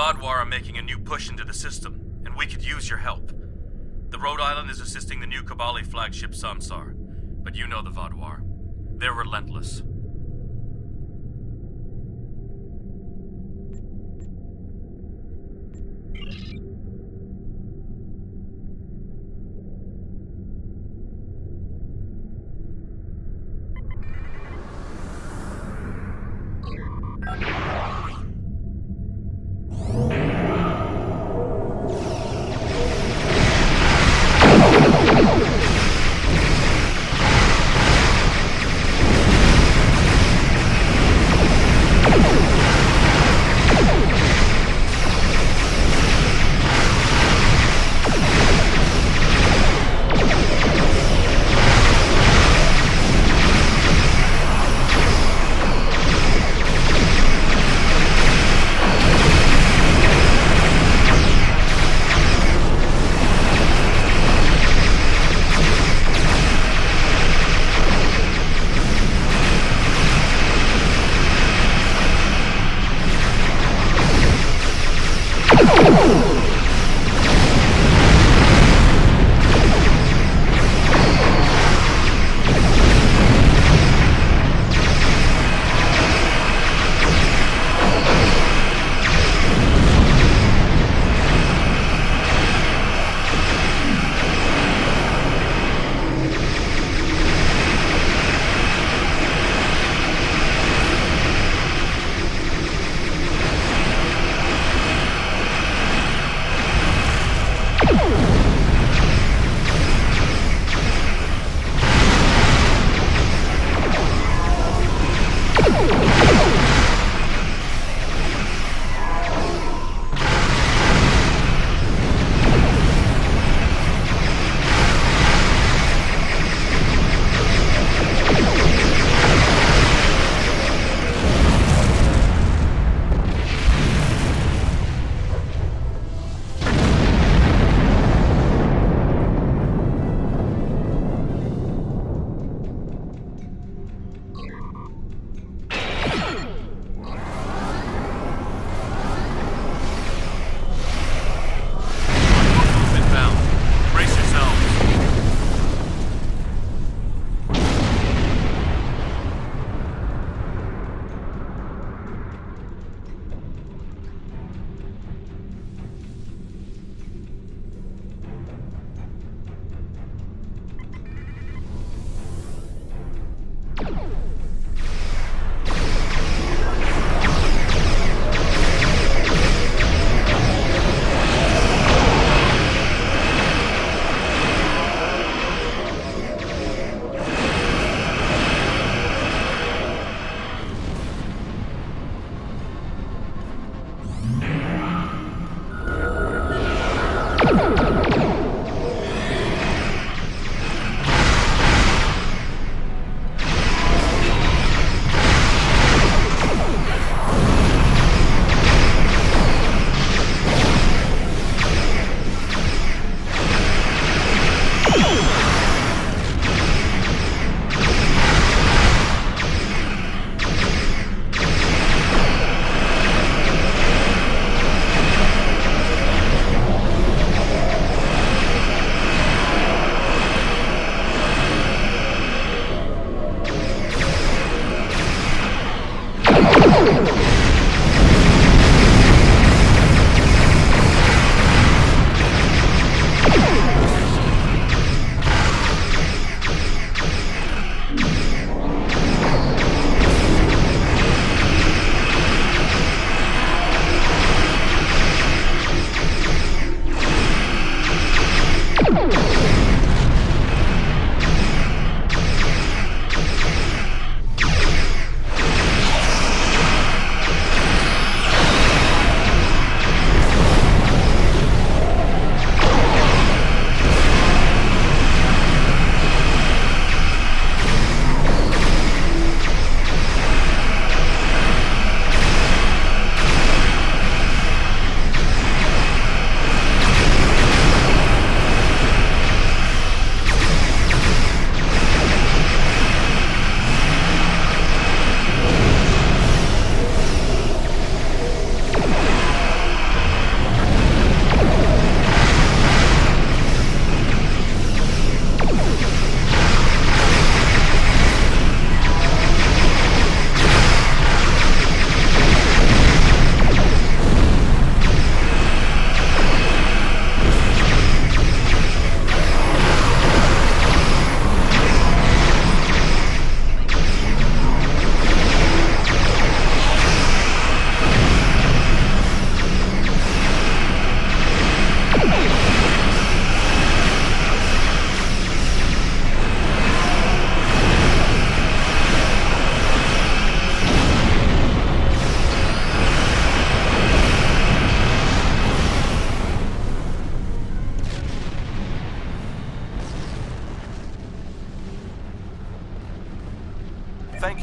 Vaadwaur are making a new push into the system, and we could use your help. The Rhode Island is assisting the new Kabali flagship Samsar, but you know the Vaadwaur. They're relentless.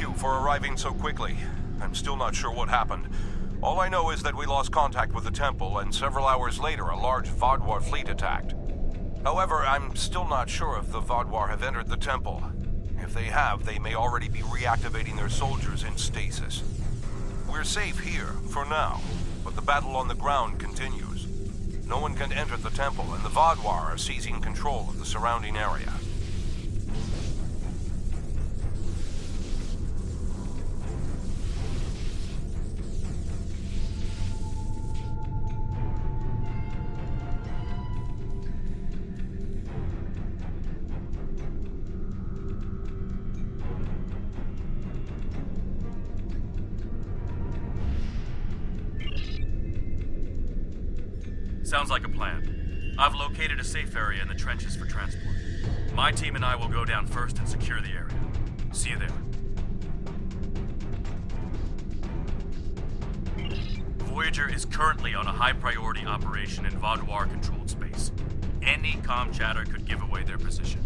you for arriving so quickly. I'm still not sure what happened. All I know is that we lost contact with the temple, and several hours later a large Vaadwaur fleet attacked. However, I'm still not sure if the Vaadwaur have entered the temple. If they have, they may already be reactivating their soldiers in stasis. We're safe here, for now, but the battle on the ground continues. No one can enter the temple, and the Vaadwaur are seizing control of the surrounding area. Sounds like a plan. I've located a safe area in the trenches for transport. My team and I will go down first and secure the area. See you there. Voyager is currently on a high-priority operation in Vaadwaur-controlled space. Any comm chatter could give away their position.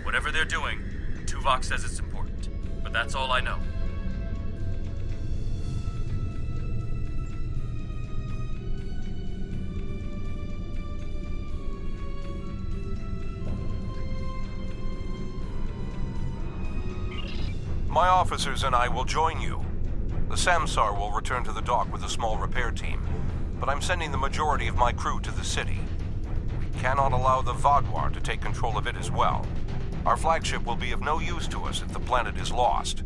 Whatever they're doing, Tuvok says it's important, but that's all I know. My officers and I will join you. The Samsar will return to the dock with a small repair team, but I'm sending the majority of my crew to the city. We cannot allow the Vaadwaur to take control of it as well. Our flagship will be of no use to us if the planet is lost.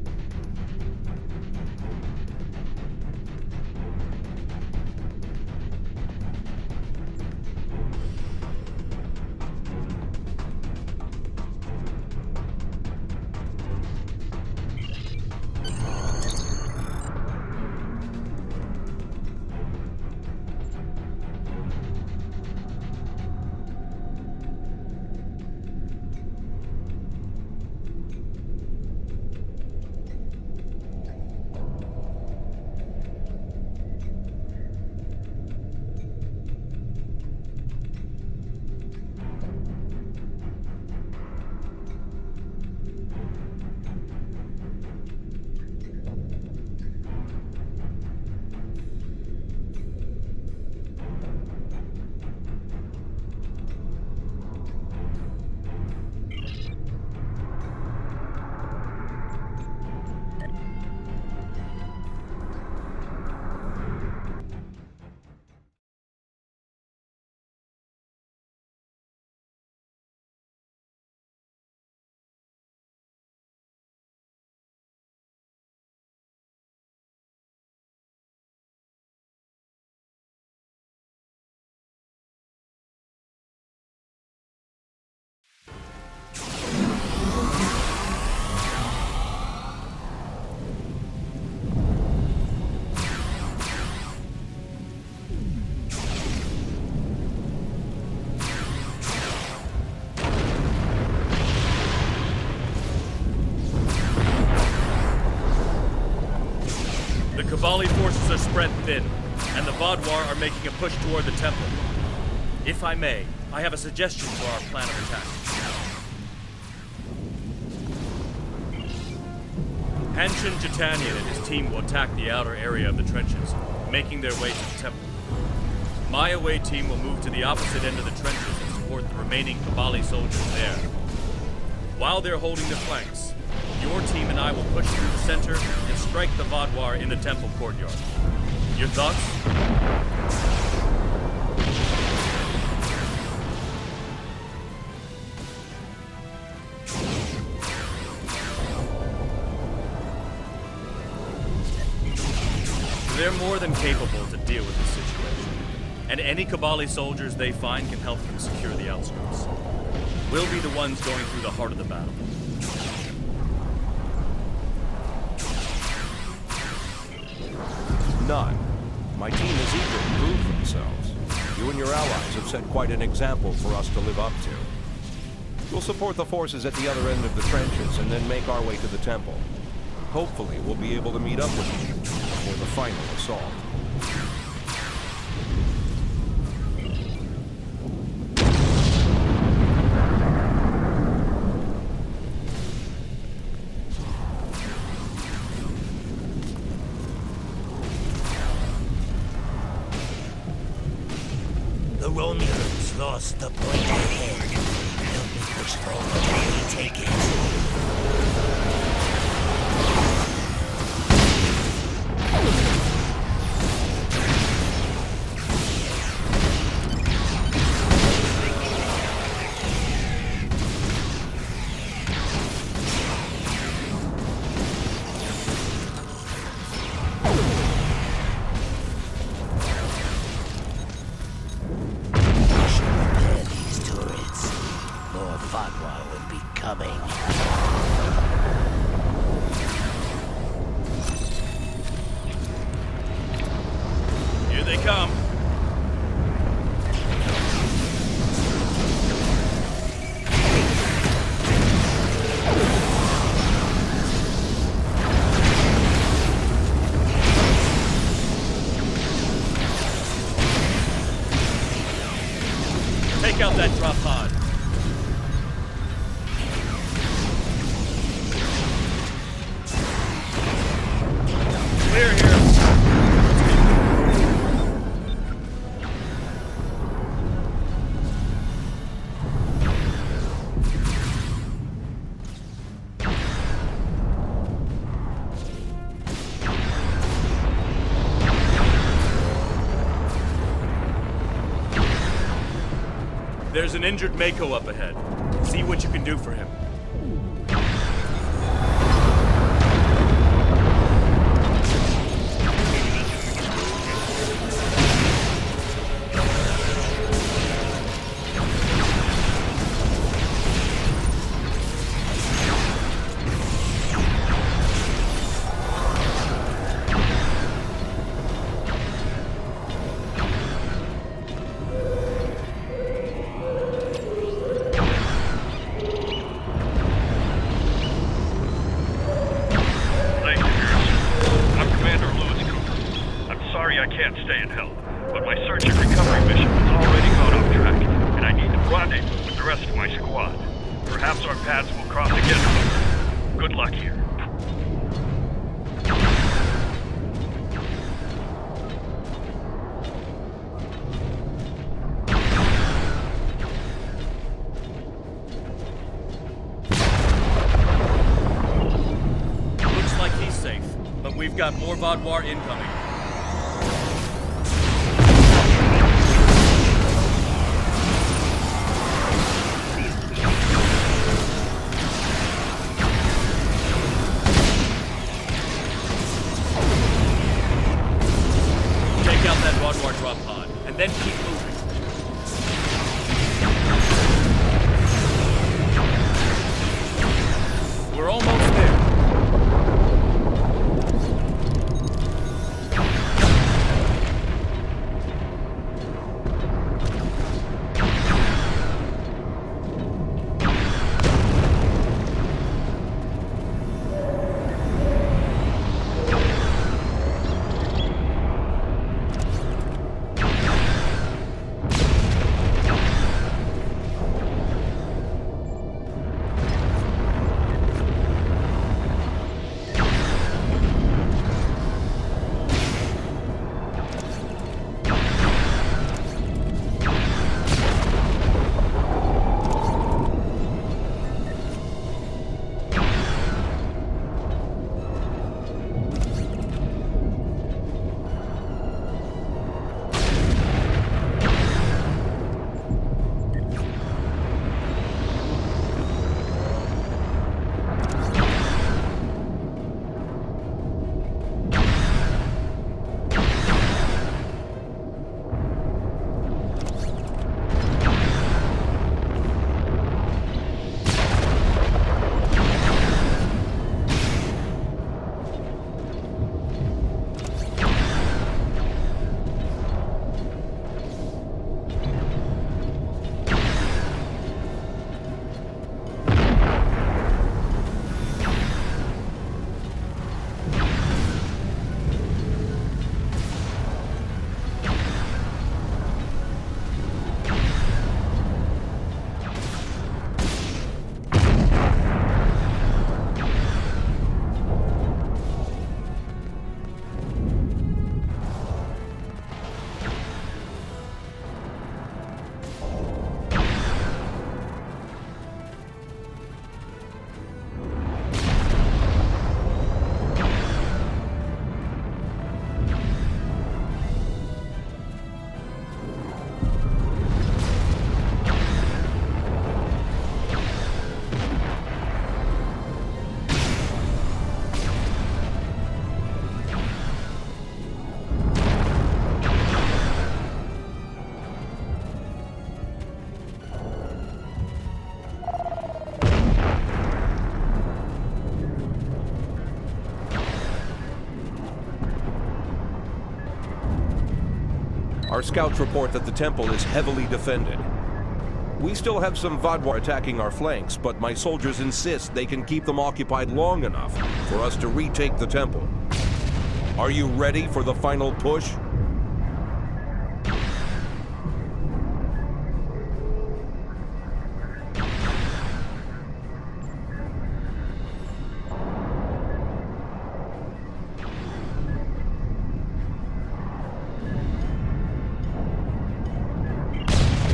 Kabali forces are spread thin, and the Vaadwaur are making a push toward the temple. If I may, I have a suggestion for our plan of attack. Hanshin Jitanian and his team will attack the outer area of the trenches, making their way to the temple. My away team will move to the opposite end of the trenches and support the remaining Kabali soldiers there. While they're holding the flanks, your team and I will push through the center and strike the Vaadwaur in the temple courtyard. Your thoughts? They're more than capable to deal with this situation, and any Kabali soldiers they find can help them secure the outskirts. We'll be the ones going through the heart of the battle. None. My team is eager to prove themselves. You and your allies have set quite an example for us to live up to. We'll support the forces at the other end of the trenches and then make our way to the temple. Hopefully, we'll be able to meet up with you before the final assault. The Romulans lost the point ahead. Help me push forward and retake it. We should repair these turrets. More Fatwa will be coming. Here they come. Take out that drop pod. Clear here. There's an injured Mako up ahead. See what you can do for him. I can't stay and help, but my search and recovery mission has already gone off track, and I need to rendezvous with the rest of my squad. Perhaps our paths will cross again. Good luck here. Looks like he's safe, but we've got more Vodwar incoming. Take out that Vodwar drop pod, and then keep moving. We're almost there. scouts report that the temple is heavily defended. We still have some Vadwar attacking our flanks, but my soldiers insist they can keep them occupied long enough for us to retake the temple. Are you ready for the final push?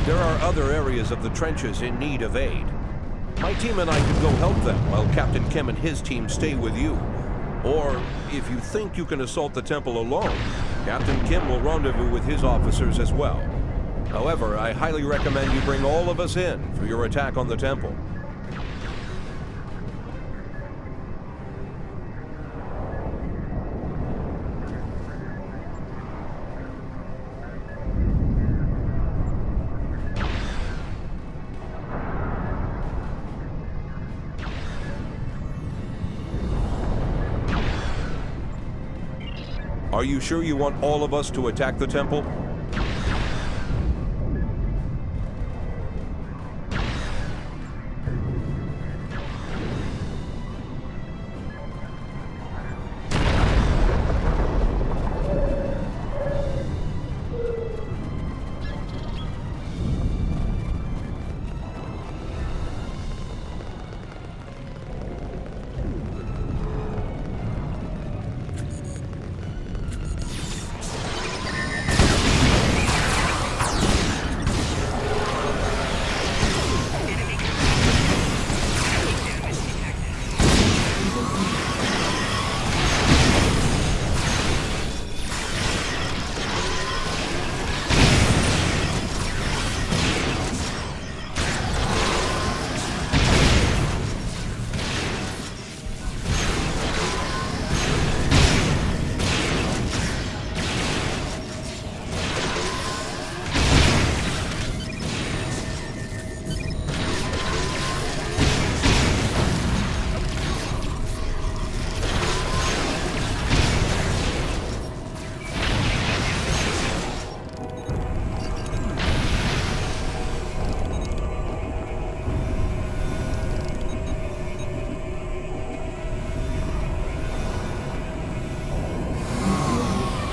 There are other areas of the trenches in need of aid. My team and I could go help them while Captain Kim and his team stay with you. Or, if you think you can assault the temple alone, Captain Kim will rendezvous with his officers as well. However, I highly recommend you bring all of us in for your attack on the temple. Are you sure you want all of us to attack the temple?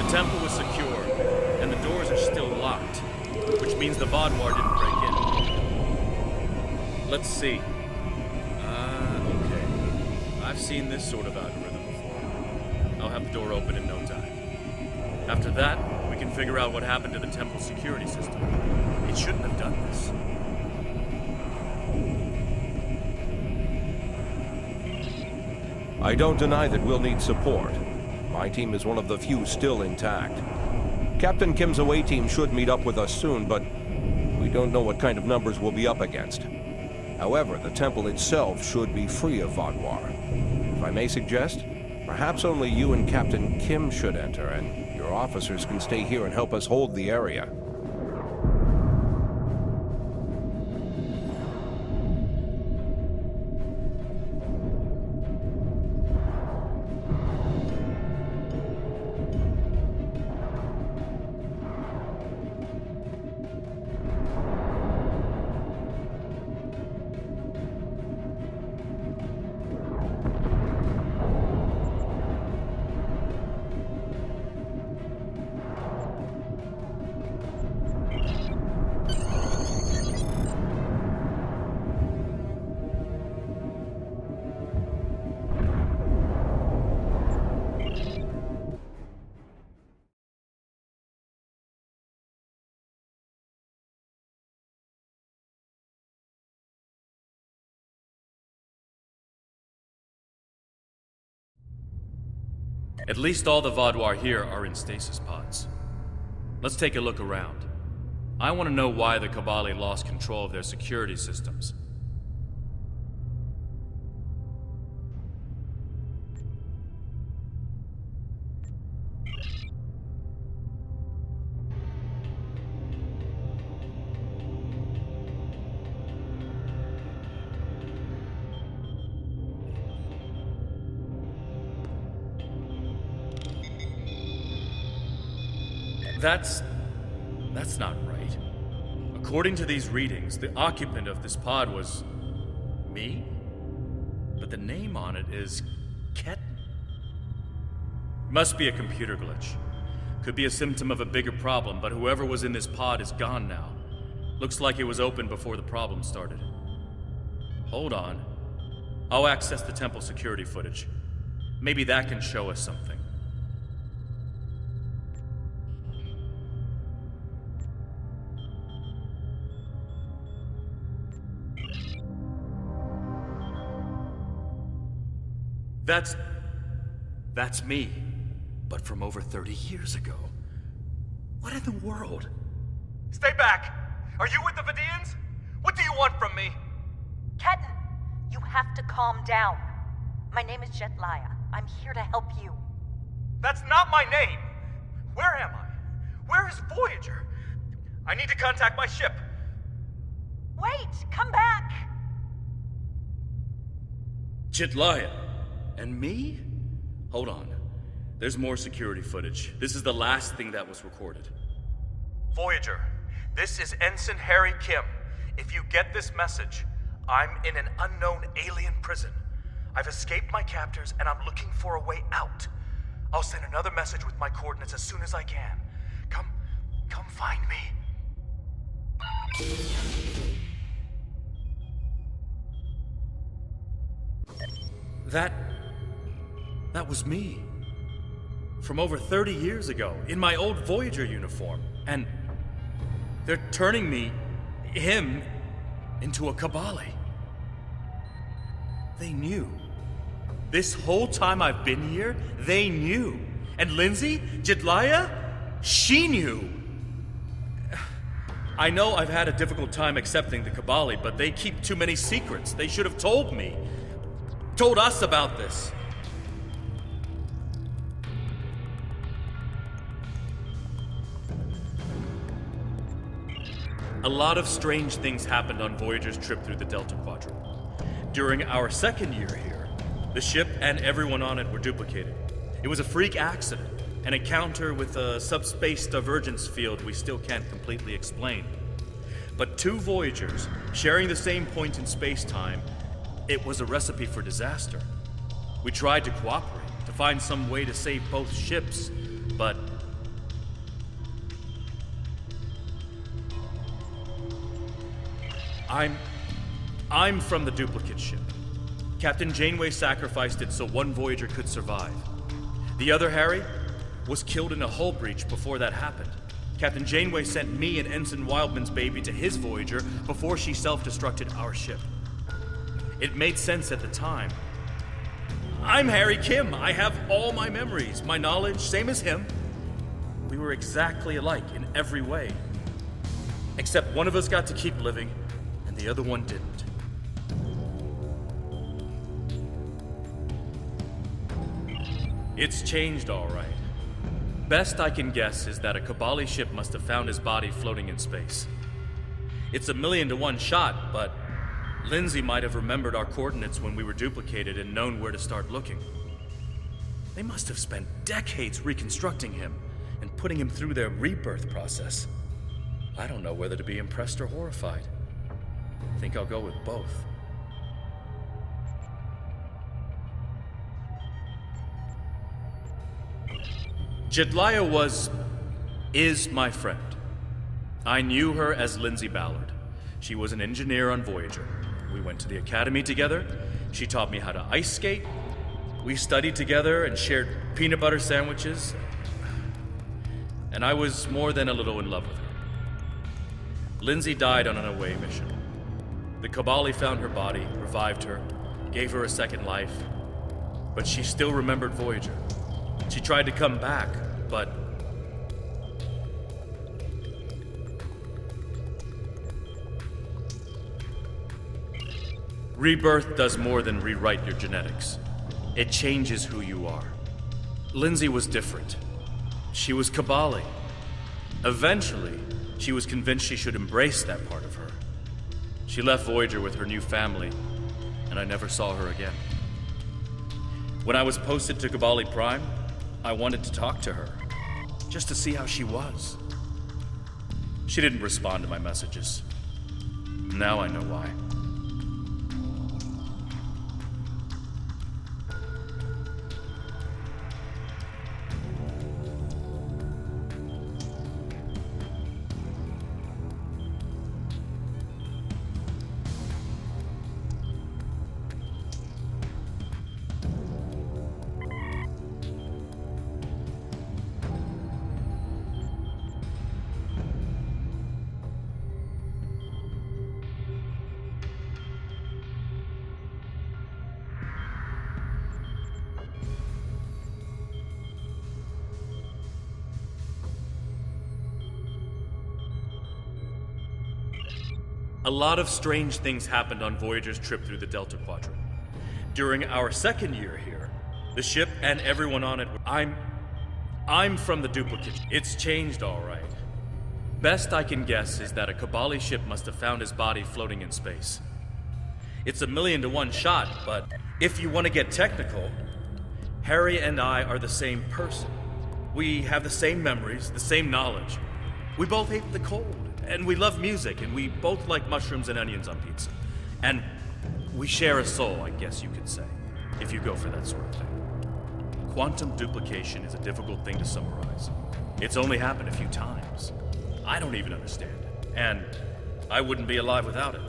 The temple was secure, and the doors are still locked, which means the Vadwar didn't break in. Let's see. Okay. I've seen this sort of algorithm before. I'll have the door open in no time. After that, we can figure out what happened to the temple security system. It shouldn't have done this. I don't deny that we'll need support. My team is one of the few still intact. Captain Kim's away team should meet up with us soon, but we don't know what kind of numbers we'll be up against. However, the temple itself should be free of Vadwar. If I may suggest, perhaps only you and Captain Kim should enter, and your officers can stay here and help us hold the area. At least all the Vadwar here are in stasis pods. Let's take a look around. I want to know why the Kabali lost control of their security systems. That's not right. According to these readings, the occupant of this pod was me? But the name on it is Ketten. Must be a computer glitch. Could be a symptom of a bigger problem, but whoever was in this pod is gone now. Looks like it was open before the problem started. Hold on. I'll access the temple security footage. Maybe that can show us something. That's me, but from over 30 years ago. What in the world? Stay back! Are you with the Vidians? What do you want from me? Ketten, you have to calm down. My name is Jetlaya. I'm here to help you. That's not my name! Where am I? Where is Voyager? I need to contact my ship. Wait! Come back! Jetlaya. And me? Hold on. There's more security footage. This is the last thing that was recorded. Voyager, this is Ensign Harry Kim. If you get this message, I'm in an unknown alien prison. I've escaped my captors and I'm looking for a way out. I'll send another message with my coordinates as soon as I can. Come find me. That was me. From over 30 years ago, in my old Voyager uniform. And they're turning him, into a Kabali. They knew. This whole time I've been here, they knew. And Lindsay, Jetlaya, she knew. I know I've had a difficult time accepting the Kabali, but they keep too many secrets. They should have told me. Told us about this. A lot of strange things happened on Voyager's trip through the Delta Quadrant. During our second year here, the ship and everyone on it were duplicated. It was a freak accident, an encounter with a subspace divergence field we still can't completely explain. But two Voyagers, sharing the same point in space-time, it was a recipe for disaster. We tried to cooperate, to find some way to save both ships, but I'm from the duplicate ship. Captain Janeway sacrificed it so one Voyager could survive. The other, Harry, was killed in a hull breach before that happened. Captain Janeway sent me and Ensign Wildman's baby to his Voyager before she self-destructed our ship. It made sense at the time. I'm Harry Kim. I have all my memories, my knowledge, same as him. We were exactly alike in every way. Except one of us got to keep living, and the other one didn't. It's changed all right. Best I can guess is that a Kabali ship must have found his body floating in space. It's a 1,000,000 to 1 shot, but Lindsay might have remembered our coordinates when we were duplicated and known where to start looking. They must have spent decades reconstructing him and putting him through their rebirth process. I don't know whether to be impressed or horrified. I think I'll go with both. Jetlaya is my friend. I knew her as Lindsay Ballard. She was an engineer on Voyager. We went to the academy together. She taught me how to ice skate. We studied together and shared peanut butter sandwiches. And I was more than a little in love with her. Lindsay died on an away mission. The Kabali found her body, revived her, gave her a second life. But she still remembered Voyager. She tried to come back, but rebirth does more than rewrite your genetics. It changes who you are. Lindsay was different. She was Kabali. Eventually, she was convinced she should embrace that part of her. She left Voyager with her new family, and I never saw her again. When I was posted to Kabali Prime, I wanted to talk to her, just to see how she was. She didn't respond to my messages. Now I know why. A lot of strange things happened on Voyager's trip through the Delta Quadrant. During our second year here, the ship and everyone on it, I'm from the duplicate. It's changed all right. Best I can guess is that a Kabali ship must have found his body floating in space. It's a 1,000,000 to 1 shot, but if you want to get technical, Harry and I are the same person. We have the same memories, the same knowledge. We both hate the cold. And we love music, and we both like mushrooms and onions on pizza. And we share a soul, I guess you could say, if you go for that sort of thing. Quantum duplication is a difficult thing to summarize. It's only happened a few times. I don't even understand it, and I wouldn't be alive without it.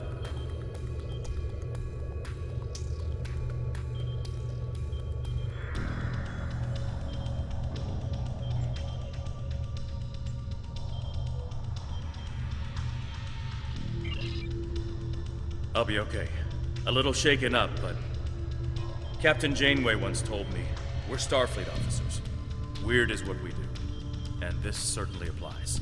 I'll be okay. A little shaken up, but Captain Janeway once told me, we're Starfleet officers. Weird is what we do. And this certainly applies.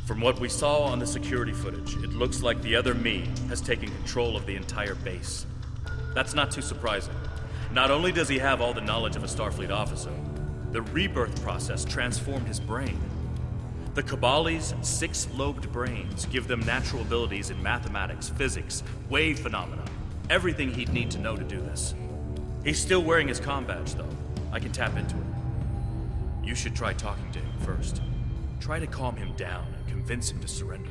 From what we saw on the security footage, it looks like the other me has taken control of the entire base. That's not too surprising. Not only does he have all the knowledge of a Starfleet officer, the rebirth process transformed his brain. The Kabali's 6-lobed brains give them natural abilities in mathematics, physics, wave phenomena, everything he'd need to know to do this. He's still wearing his comm badge, though. I can tap into it. You should try talking to him first. Try to calm him down and convince him to surrender.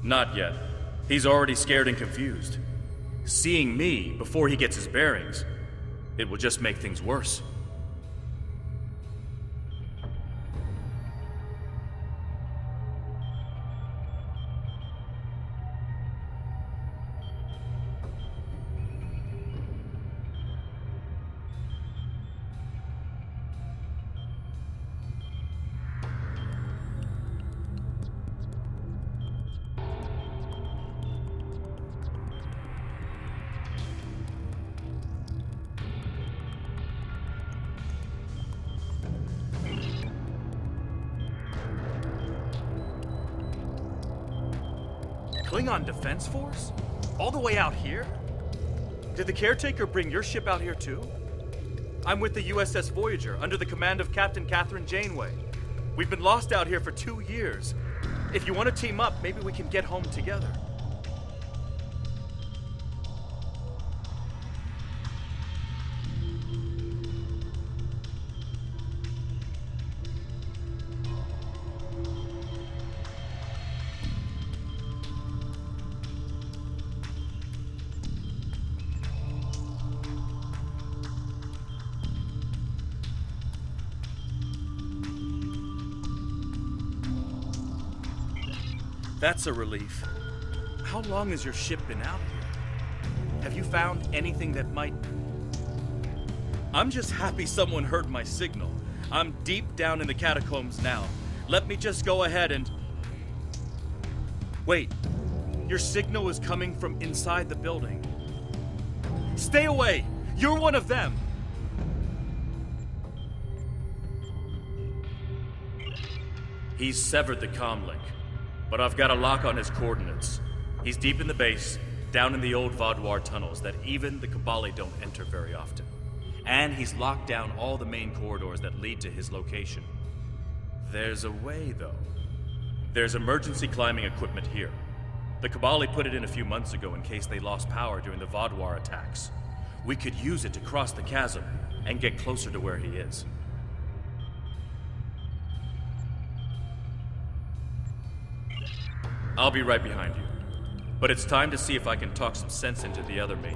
Not yet. He's already scared and confused. Seeing me before he gets his bearings, it will just make things worse. Klingon Defense Force? All the way out here? Did the caretaker bring your ship out here too? I'm with the USS Voyager, under the command of Captain Catherine Janeway. We've been lost out here for 2 years. If you want to team up, maybe we can get home together. That's a relief. How long has your ship been out here? Have you found anything that might... I'm just happy someone heard my signal. I'm deep down in the catacombs now. Let me just go ahead and... Wait. Your signal is coming from inside the building. Stay away! You're one of them! He's severed the comm link. But I've got a lock on his coordinates. He's deep in the base, down in the old Vaudouar tunnels that even the Kabali don't enter very often. And he's locked down all the main corridors that lead to his location. There's a way, though. There's emergency climbing equipment here. The Kabali put it in a few months ago in case they lost power during the Vaadwaur attacks. We could use it to cross the chasm and get closer to where he is. I'll be right behind you. But it's time to see if I can talk some sense into the other mate.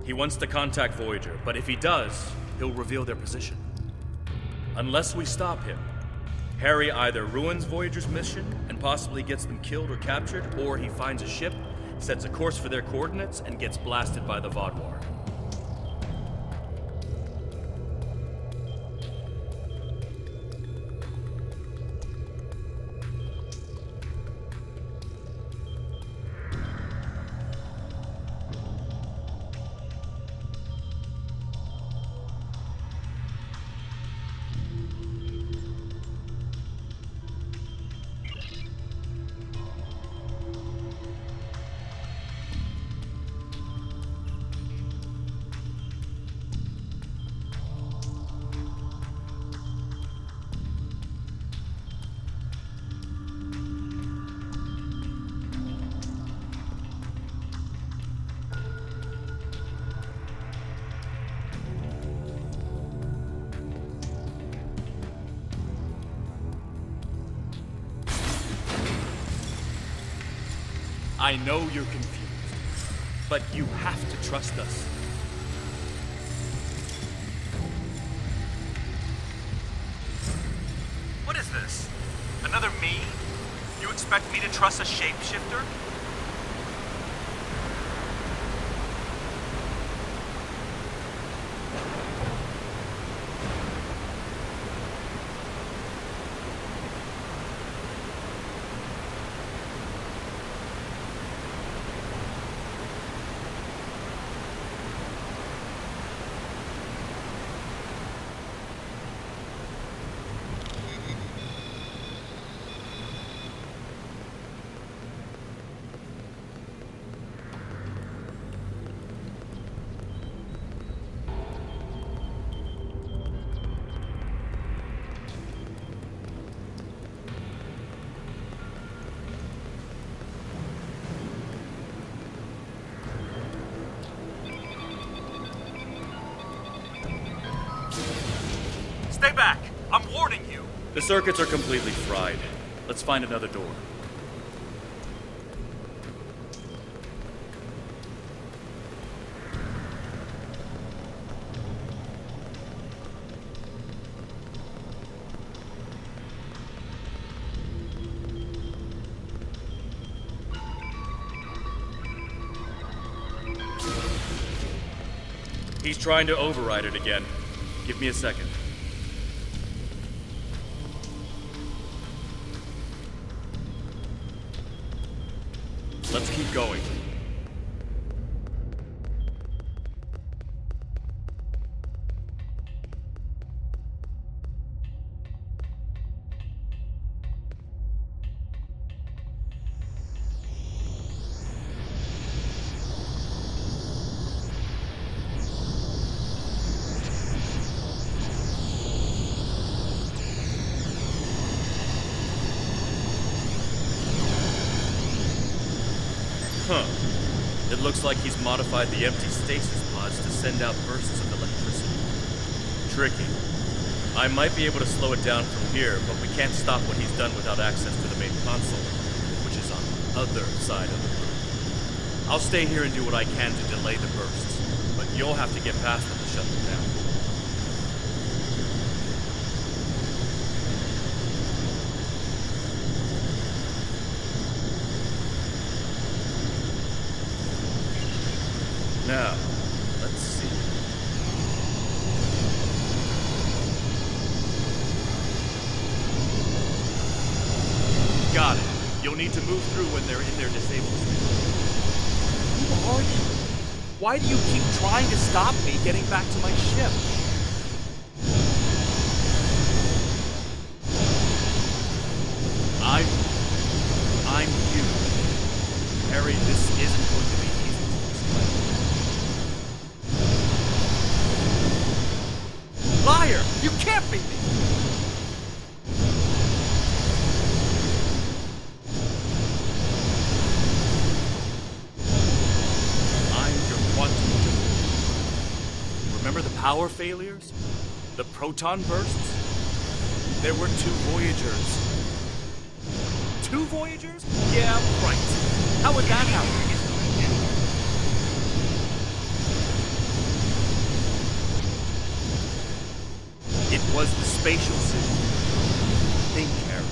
He wants to contact Voyager, but if he does, he'll reveal their position. Unless we stop him, Harry either ruins Voyager's mission and possibly gets them killed or captured, or he finds a ship, sets a course for their coordinates, and gets blasted by the Vaadwaur. I know you're confused, but you have to trust us. What is this? Another me? You expect me to trust a shapeshifter? Stay back! I'm warning you! The circuits are completely fried. Let's find another door. He's trying to override it again. Give me a second. Let's keep going. Huh. It looks like he's modified the empty stasis pods to send out bursts of electricity. Tricky. I might be able to slow it down from here, but we can't stop what he's done without access to the main console, which is on the other side of the room. I'll stay here and do what I can to delay the bursts, but you'll have to get past them to shut them down. Now, let's see. Got it. You'll need to move through when they're in their disabled state. Who are you? Why do you keep trying to stop me getting back to my ship? I'm you. Harry, this isn't going to be easy to explain. Liar! You can't be me! power failures? The proton bursts? There were 2 Voyagers. 2 Voyagers? Yeah, right. How would that happen? It was the spatial signal. Think, Harry.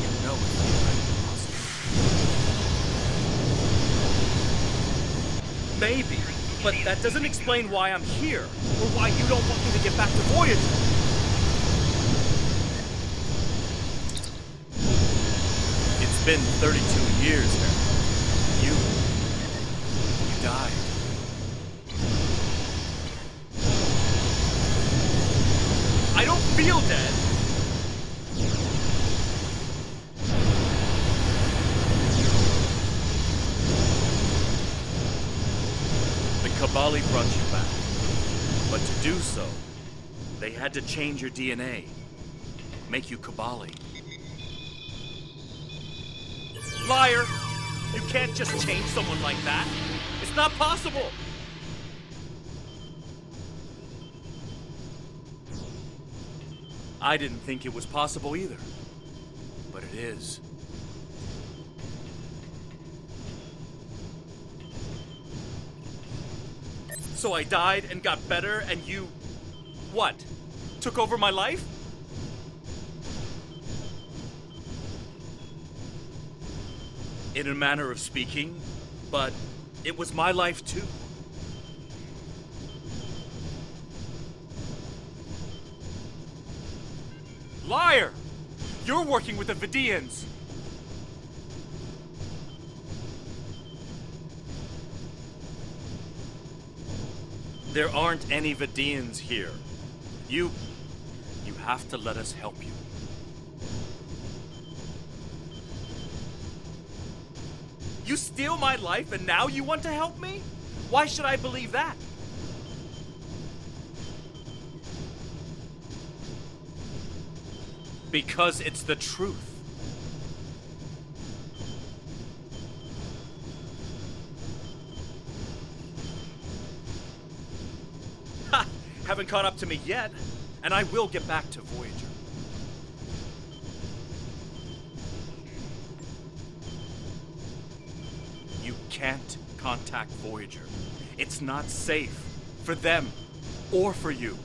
You know it's impossible. Maybe, but that doesn't explain why I'm here, or why you don't want me to get back to Voyager. It's been 32 years, Harry. You died. I don't feel dead. The Kabali brought you back. But to do so, they had to change your DNA. Make you Kabali. Liar! You can't just change someone like that. It's not possible. I didn't think it was possible either. But it is. So I died and got better, and you... what? Took over my life? In a manner of speaking, but it was my life too. Liar! You're working with the Vidians! There aren't any Vidians here. You have to let us help you. You steal my life and now you want to help me? Why should I believe that? Because it's the truth. Ha! Haven't caught up to me yet, and I will get back to Voyager. You can't contact Voyager. It's not safe for them or for you.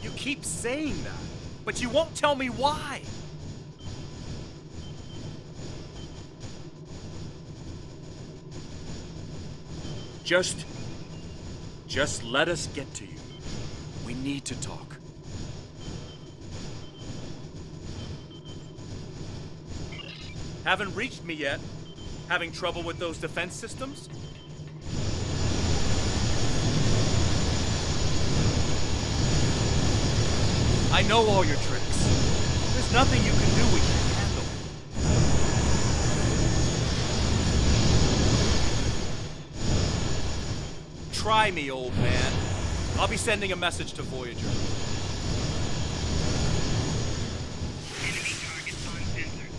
You keep saying that, but you won't tell me why. Just let us get to you. We need to talk. Haven't reached me yet? Having trouble with those defense systems? I know all your tricks. There's nothing you can do we can't handle. Try me, old man. I'll be sending a message to Voyager. Enemy targets on sensors.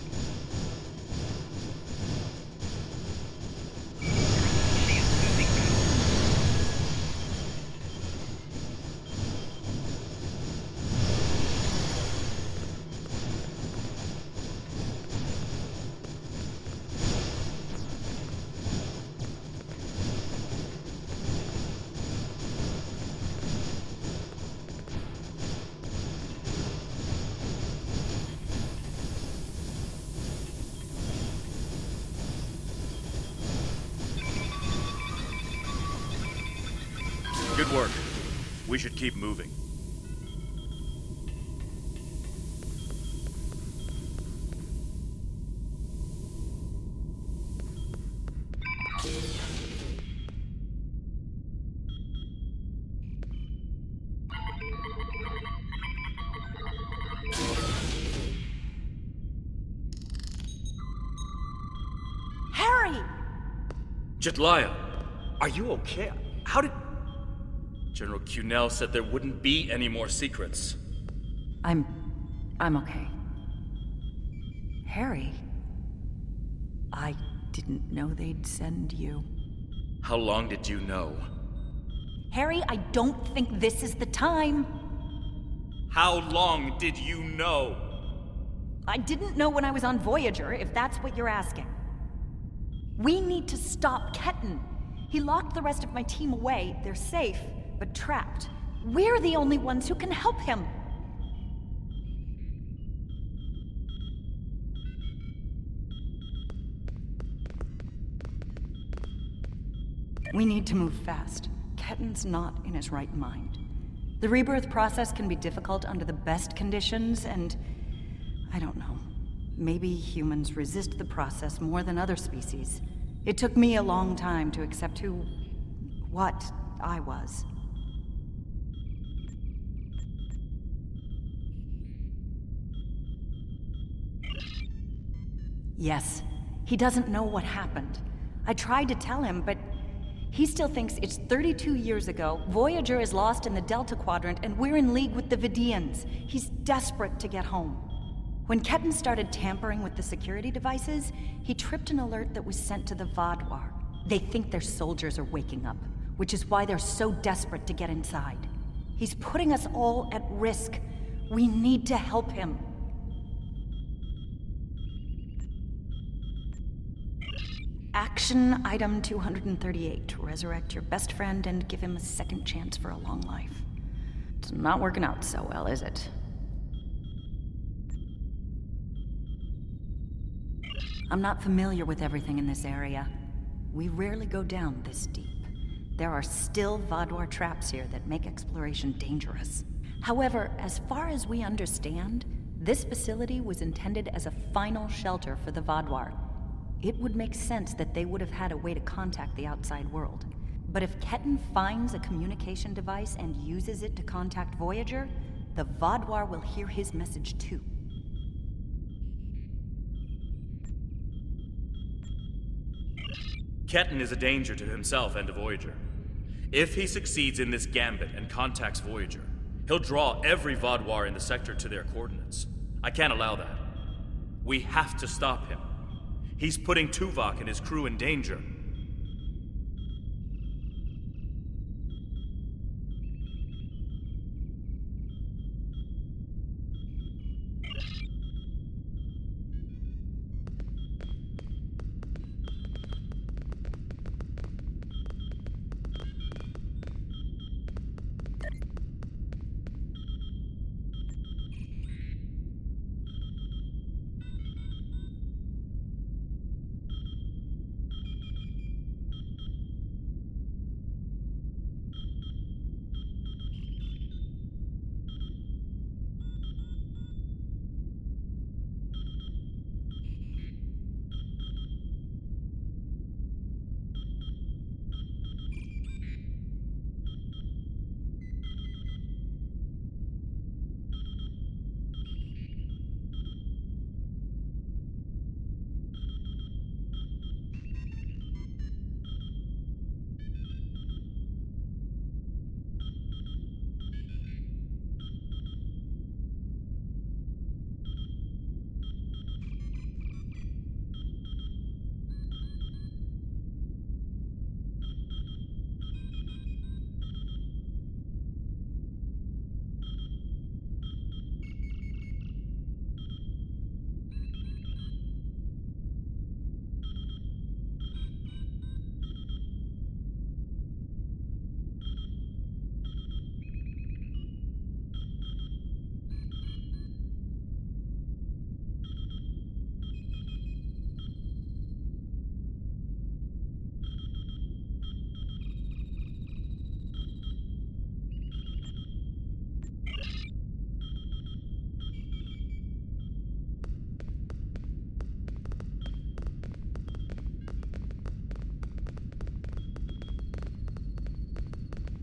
Shields moving out. Good work. We should keep moving. Harry! Jetlaya, are you okay? How did... General Cunell said there wouldn't be any more secrets. I'm okay. Harry, I didn't know they'd send you. How long did you know? Harry, I don't think this is the time. How long did you know? I didn't know when I was on Voyager, if that's what you're asking. We need to stop Ketan. He locked the rest of my team away. They're safe, but trapped. We're the only ones who can help him. We need to move fast. Ketan's not in his right mind. The rebirth process can be difficult under the best conditions, and I don't know. Maybe humans resist the process more than other species. It took me a long time to accept what I was. Yes, he doesn't know what happened. I tried to tell him, but he still thinks it's 32 years ago, Voyager is lost in the Delta Quadrant, and we're in league with the Vidians. He's desperate to get home. When Ketan started tampering with the security devices, he tripped an alert that was sent to the Vaadwaur. They think their soldiers are waking up, which is why they're so desperate to get inside. He's putting us all at risk. We need to help him. Action item 238. Resurrect your best friend and give him a second chance for a long life. It's not working out so well, is it? I'm not familiar with everything in this area. We rarely go down this deep. There are still Vaadwaur traps here that make exploration dangerous. However, as far as we understand, this facility was intended as a final shelter for the Vaadwaur. It would make sense that they would have had a way to contact the outside world. But if Ketan finds a communication device and uses it to contact Voyager, the Vaadwaur will hear his message too. Ketan is a danger to himself and to Voyager. If he succeeds in this gambit and contacts Voyager, he'll draw every Vaadwaur in the sector to their coordinates. I can't allow that. We have to stop him. He's putting Tuvok and his crew in danger.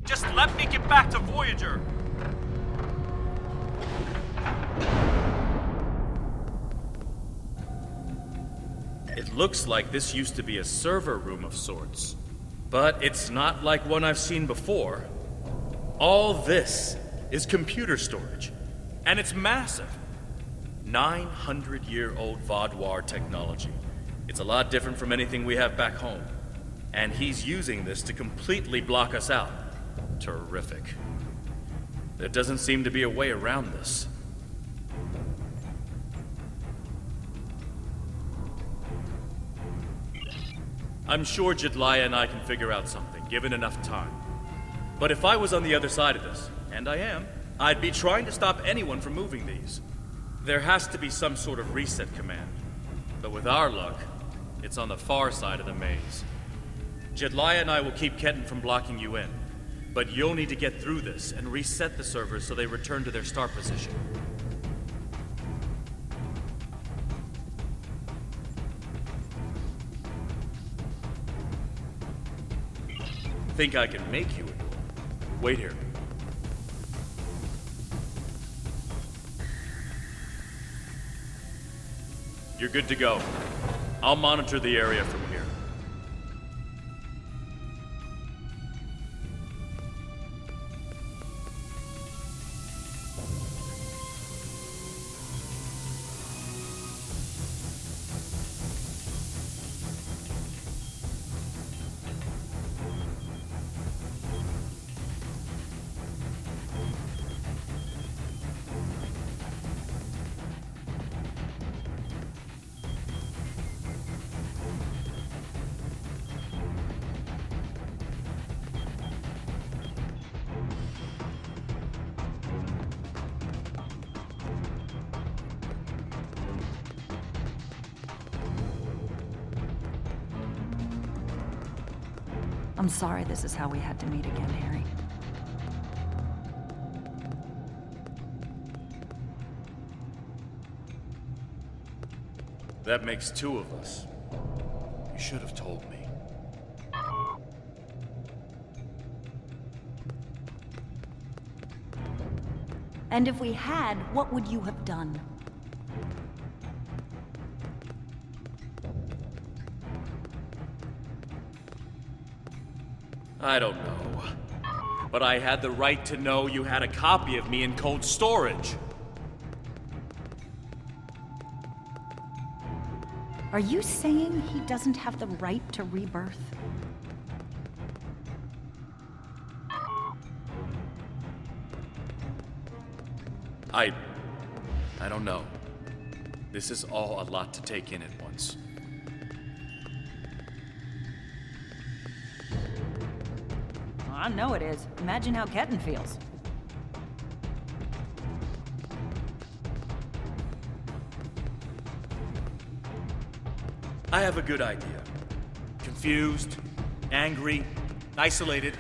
Just let me get back to Voyager! It looks like this used to be a server room of sorts. But it's not like one I've seen before. All this is computer storage. And it's massive. 900-year-old Vaadwaur technology. It's a lot different from anything we have back home. And he's using this to completely block us out. Terrific. There doesn't seem to be a way around this. I'm sure Jedliah and I can figure out something, given enough time. But if I was on the other side of this, and I am, I'd be trying to stop anyone from moving these. There has to be some sort of reset command. But with our luck, it's on the far side of the maze. Jedliah and I will keep Ketten from blocking you in. But you'll need to get through this and reset the servers so they return to their start position. Think I can make you ignore? Wait here. You're good to go. I'll monitor the area from here. I'm sorry this is how we had to meet again, Harry. That makes two of us. You should have told me. And if we had, what would you have done? I don't know. But I had the right to know you had a copy of me in cold storage. Are you saying he doesn't have the right to rebirth? I don't know. This is all a lot to take in at once. I know it is. Imagine how Ketten feels. I have a good idea. Confused, angry, isolated.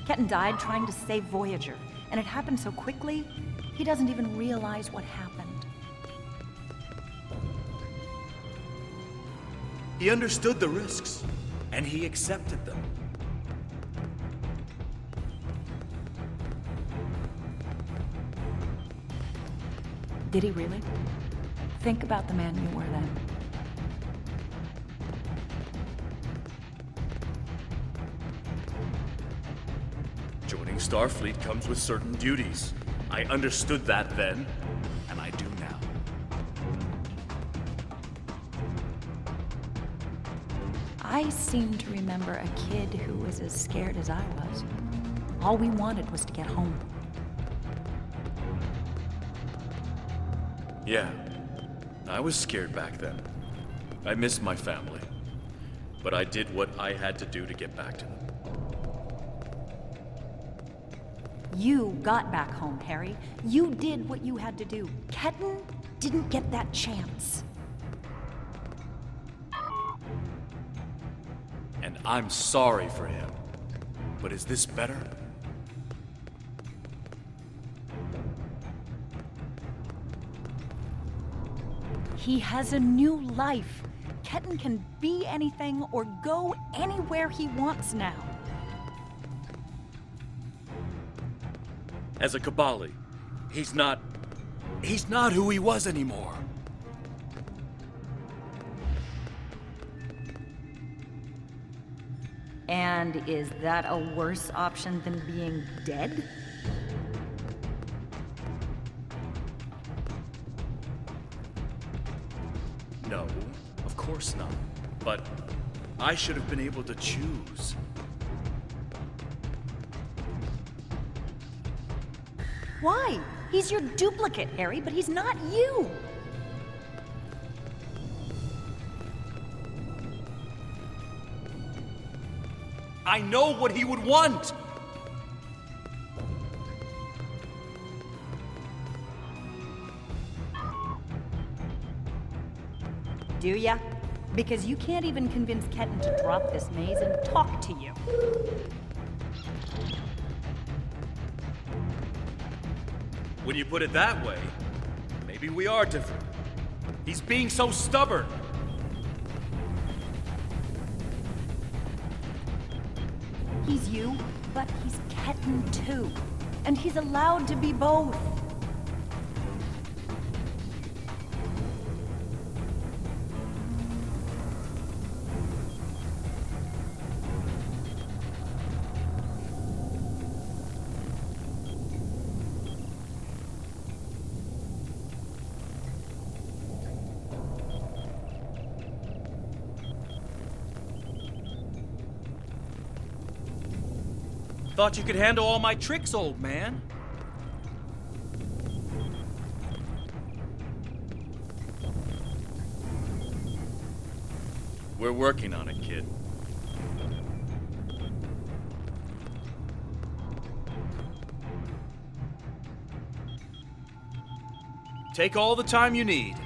Ketten died trying to save Voyager, and it happened so quickly, he doesn't even realize what happened. He understood the risks, and he accepted them. Did he really? Think about the man you were then. Joining Starfleet comes with certain duties. I understood that then, and I do now. I seem to remember a kid who was as scared as I was. All we wanted was to get home. Yeah, I was scared back then. I missed my family. But I did what I had to do to get back to them. You got back home, Harry. You did what you had to do. Ketten didn't get that chance. And I'm sorry for him. But is this better? He has a new life. Ketten can be anything or go anywhere he wants now. As a Kabali, he's not who he was anymore. And is that a worse option than being dead? No, of course not. But I should have been able to choose. Why? He's your duplicate, Harry, but he's not you. I know what he would want! Do ya? Because you can't even convince Ketten to drop this maze and talk to you. When you put it that way, maybe we are different. He's being so stubborn. He's you, but he's Ketten too. And he's allowed to be both. Thought you could handle all my tricks, old man. We're working on it, kid. Take all the time you need.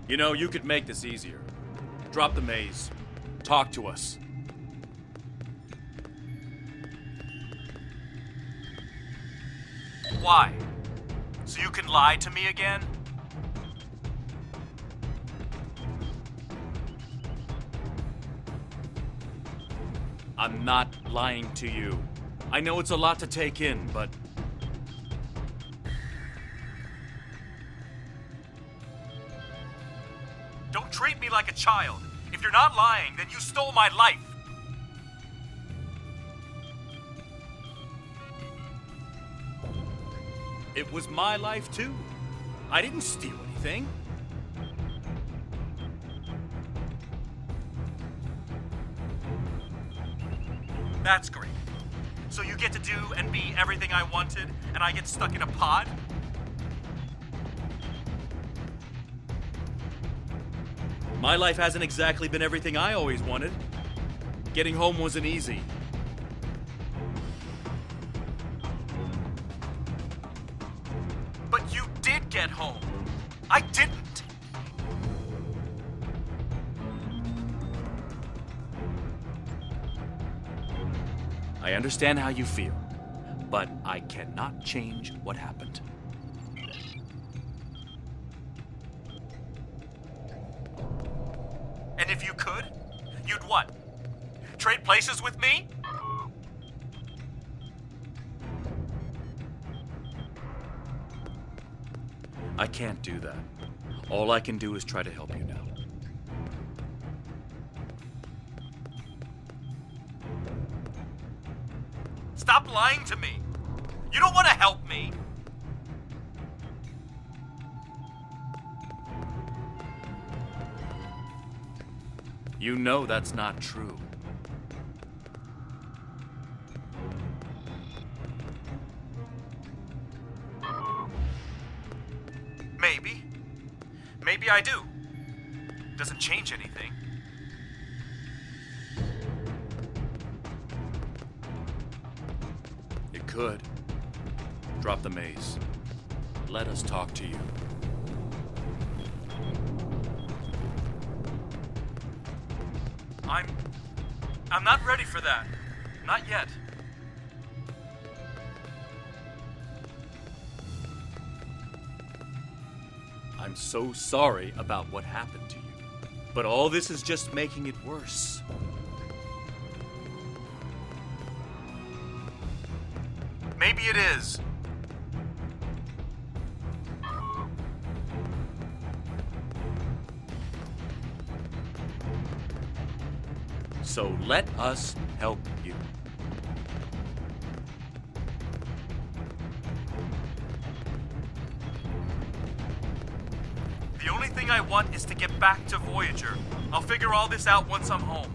You know, you could make this easier. Drop the maze. Talk to us. Why? So you can lie to me again? I'm not lying to you. I know it's a lot to take in, but... Don't treat me like a child. If you're not lying, then you stole my life. It was my life too. I didn't steal anything. That's great. So you get to do and be everything I wanted, and I get stuck in a pod? My life hasn't exactly been everything I always wanted. Getting home wasn't easy. But you did get home. I didn't. I understand how you feel, but I cannot change what happened. And if you could, you'd what? Trade places with me? I can't do that. All I can do is try to help you now. Stop lying to me! You don't want to help me! You know that's not true. Maybe. Maybe I do. Doesn't change anything. It could. Drop the maze. Let us talk to you. I'm not ready for that. Not yet. I'm so sorry about what happened to you. But all this is just making it worse. Maybe it is. So let us help you. thing I want is to get back to Voyager. I'll figure all this out once I'm home.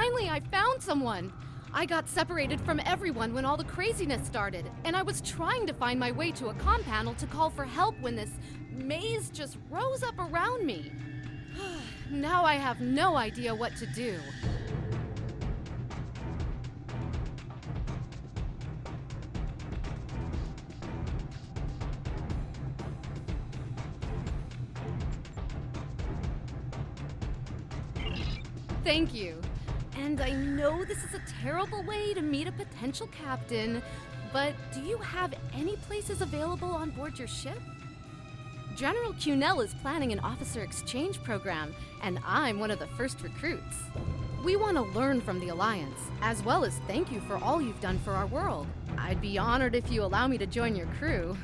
Finally, I found someone! I got separated from everyone when all the craziness started, and I was trying to find my way to a comm panel to call for help when this maze just rose up around me. Now I have no idea what to do. Thank you. And I know this is a terrible way to meet a potential captain, but do you have any places available on board your ship? General Cunell is planning an officer exchange program, and I'm one of the first recruits. We want to learn from the Alliance, as well as thank you for all you've done for our world. I'd be honored if you allow me to join your crew.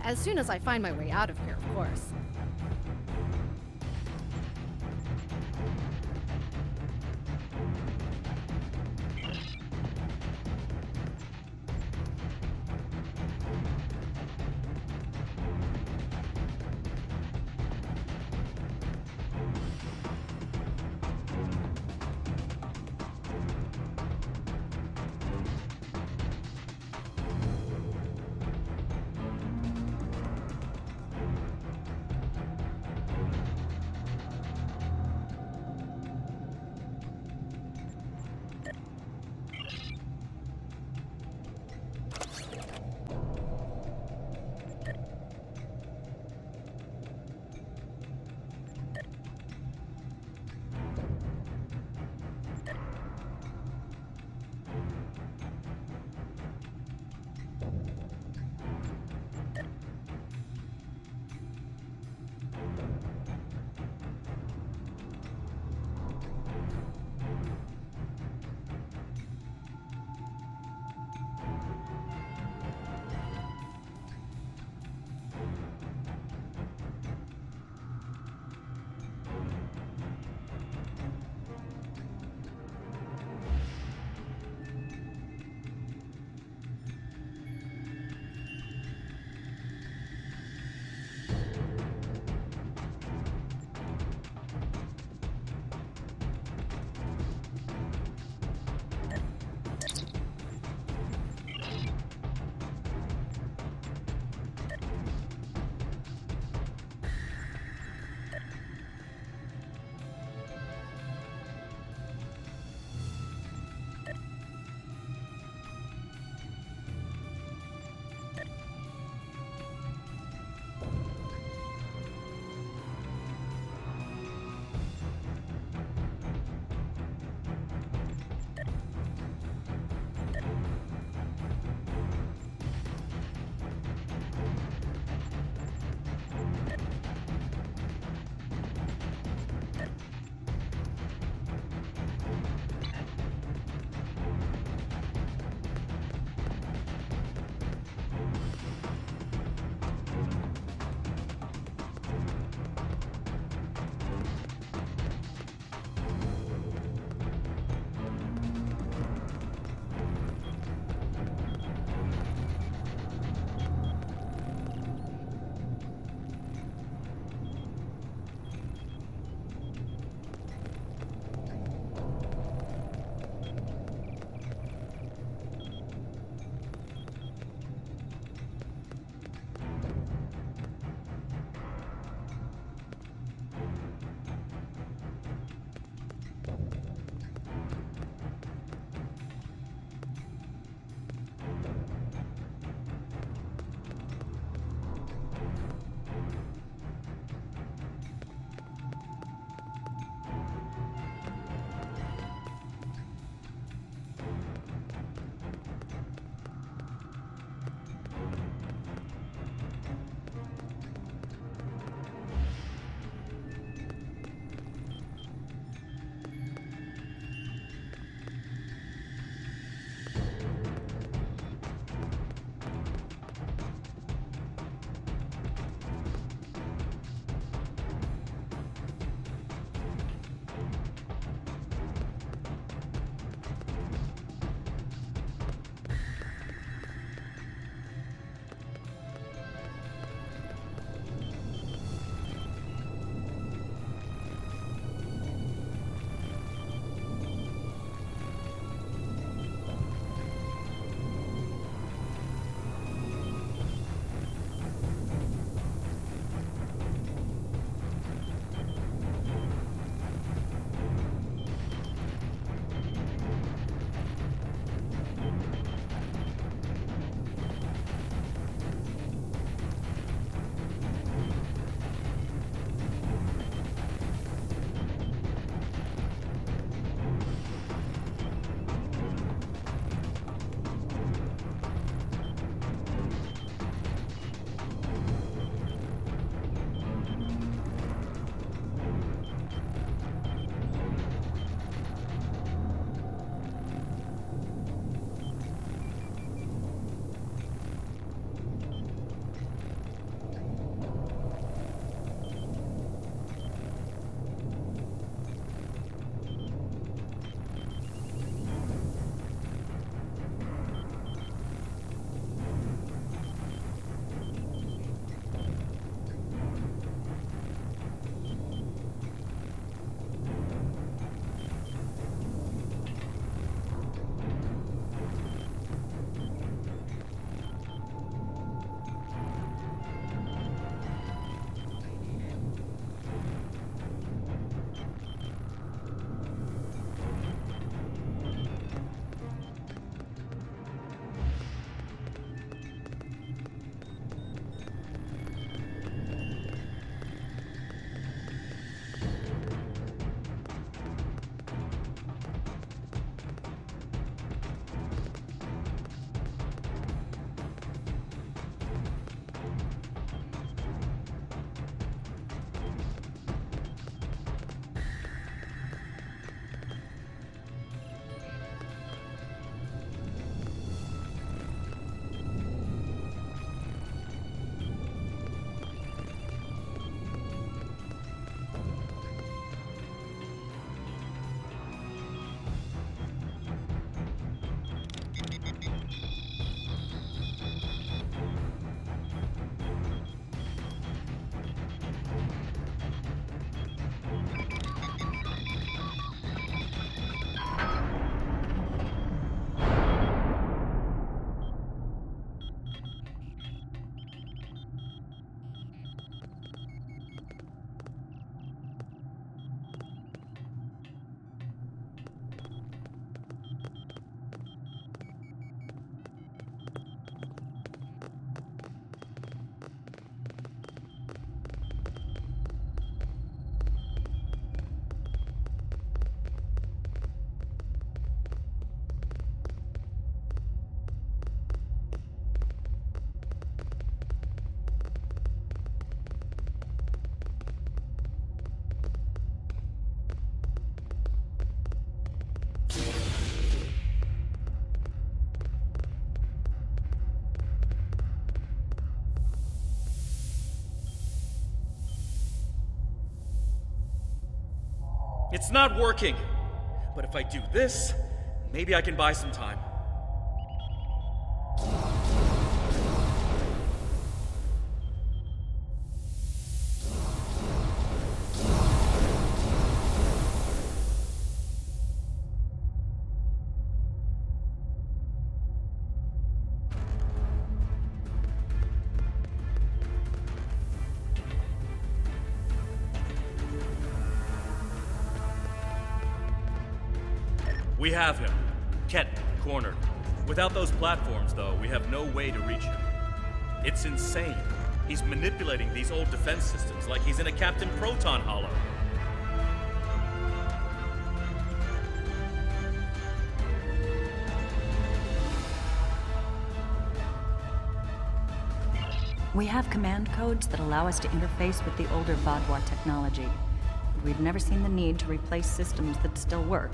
As soon as I find my way out of here, of course. It's not working. But if I do this, maybe I can buy some time. We have him. Ket, cornered. Without those platforms, though, we have no way to reach him. It's insane. He's manipulating these old defense systems like he's in a Captain Proton Hollow. We have command codes that allow us to interface with the older Vaadwaur technology. We've never seen the need to replace systems that still work.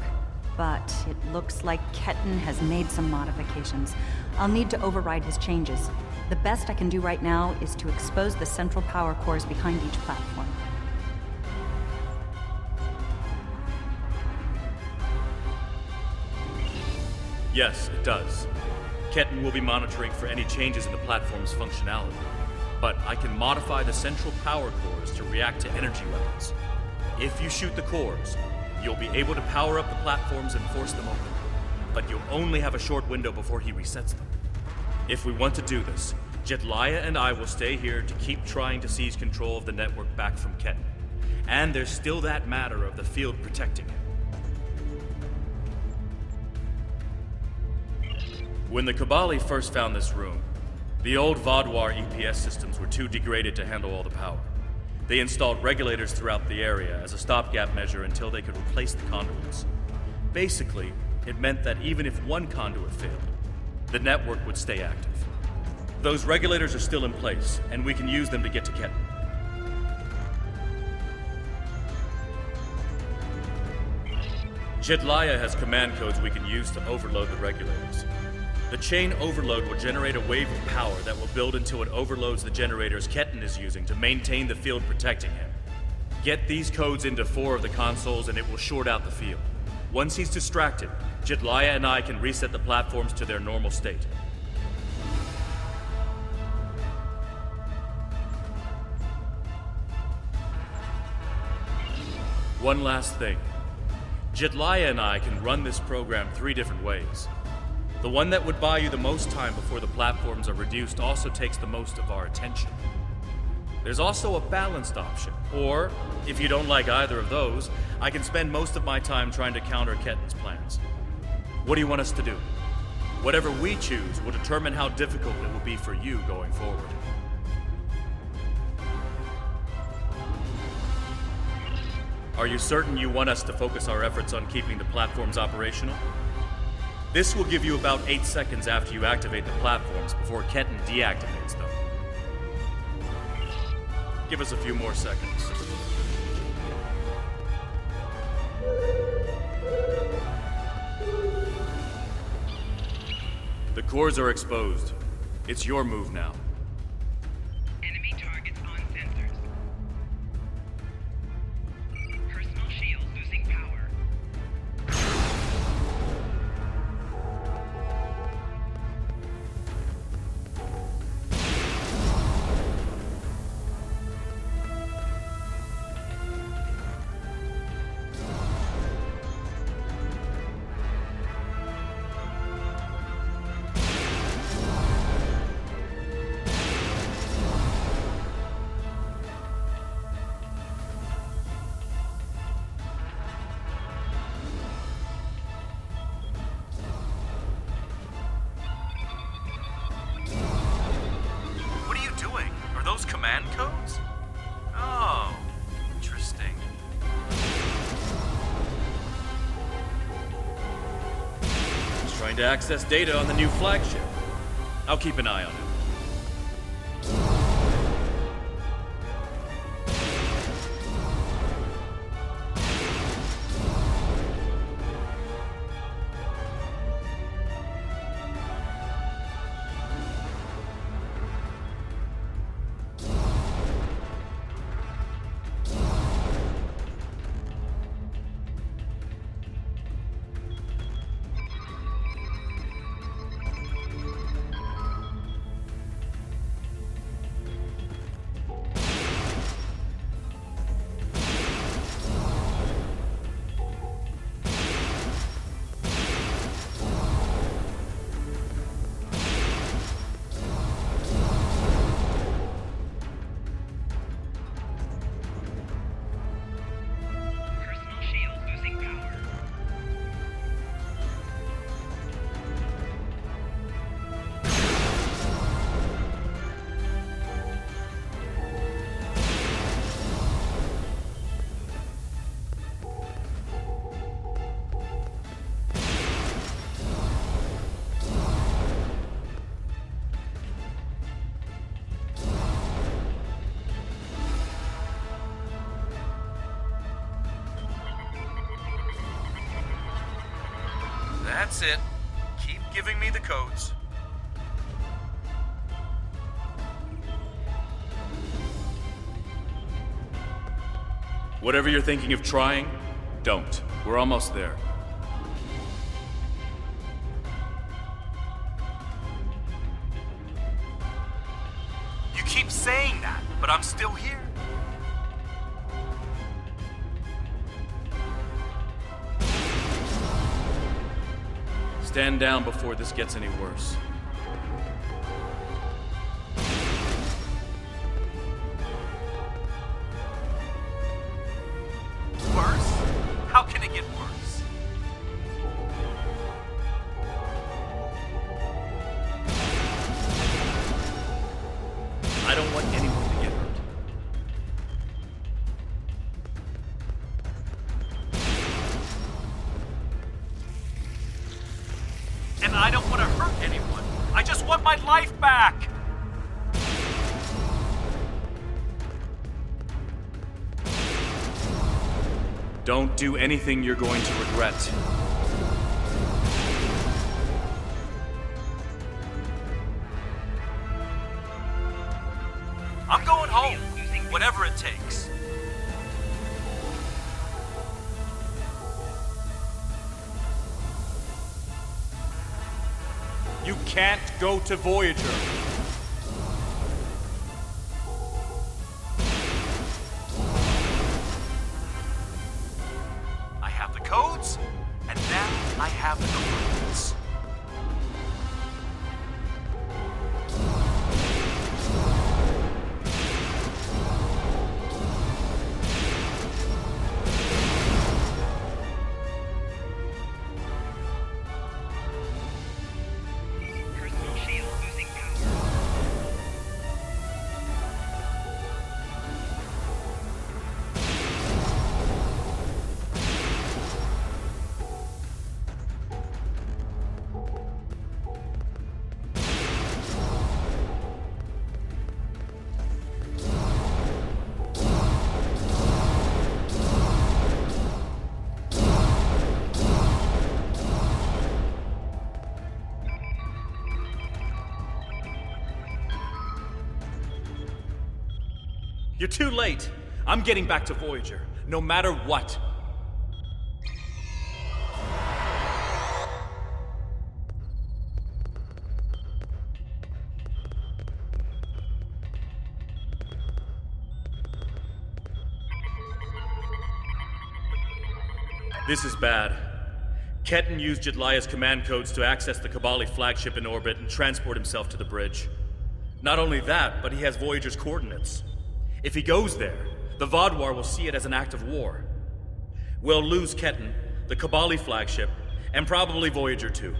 But it looks like Ketten has made some modifications. I'll need to override his changes. The best I can do right now is to expose the central power cores behind each platform. Yes, it does. Ketten will be monitoring for any changes in the platform's functionality. But I can modify the central power cores to react to energy weapons. If you shoot the cores, you'll be able to power up the platforms and force them open. But you'll only have a short window before he resets them. If we want to do this, Jedliah and I will stay here to keep trying to seize control of the network back from Ketten. And there's still that matter of the field protecting him. When the Kabali first found this room, the old Vaadwaur EPS systems were too degraded to handle all the power. They installed regulators throughout the area as a stopgap measure until they could replace the conduits. Basically, it meant that even if one conduit failed, the network would stay active. Those regulators are still in place, and we can use them to get to Ketten. Jedliah has command codes we can use to overload the regulators. The chain overload will generate a wave of power that will build until it overloads the generators Ketten is using to maintain the field protecting him. Get these codes into 4 of the consoles and it will short out the field. Once he's distracted, Jedliah and I can reset the platforms to their normal state. One last thing. Jedliah and I can run this program 3 different ways. The one that would buy you the most time before the platforms are reduced also takes the most of our attention. There's also a balanced option, or, if you don't like either of those, I can spend most of my time trying to counter Ketten's plans. What do you want us to do? Whatever we choose will determine how difficult it will be for you going forward. Are you certain you want us to focus our efforts on keeping the platforms operational? This will give you about 8 seconds after you activate the platforms before Ketten deactivates them. Give us a few more seconds. The cores are exposed. It's your move now. Enemy targets on sensors. Personal shield losing power. What are you doing? Are those command codes? Oh, interesting. He's trying to access data on the new flagship. I'll keep an eye on him. That's it. Keep giving me the codes. Whatever you're thinking of trying, don't. We're almost there. You keep saying that, but I'm still here. Stand down before this gets any worse. Worse? How can it get worse? I don't want anyone to get hurt. And I don't want to hurt anyone. I just want my life back. Don't do anything you're going to regret. I'm going home, whatever it takes. You can't go to Voyager. I have the codes, and now I have the coordinates. Personal shield losing power. You're too late. I'm getting back to Voyager, no matter what. This is bad. Ketan used Jedlia's command codes to access the Kabali flagship in orbit and transport himself to the bridge. Not only that, but he has Voyager's coordinates. If he goes there, the Vaadwaur will see it as an act of war. We'll lose Ketan, the Kabali flagship, and probably Voyager too.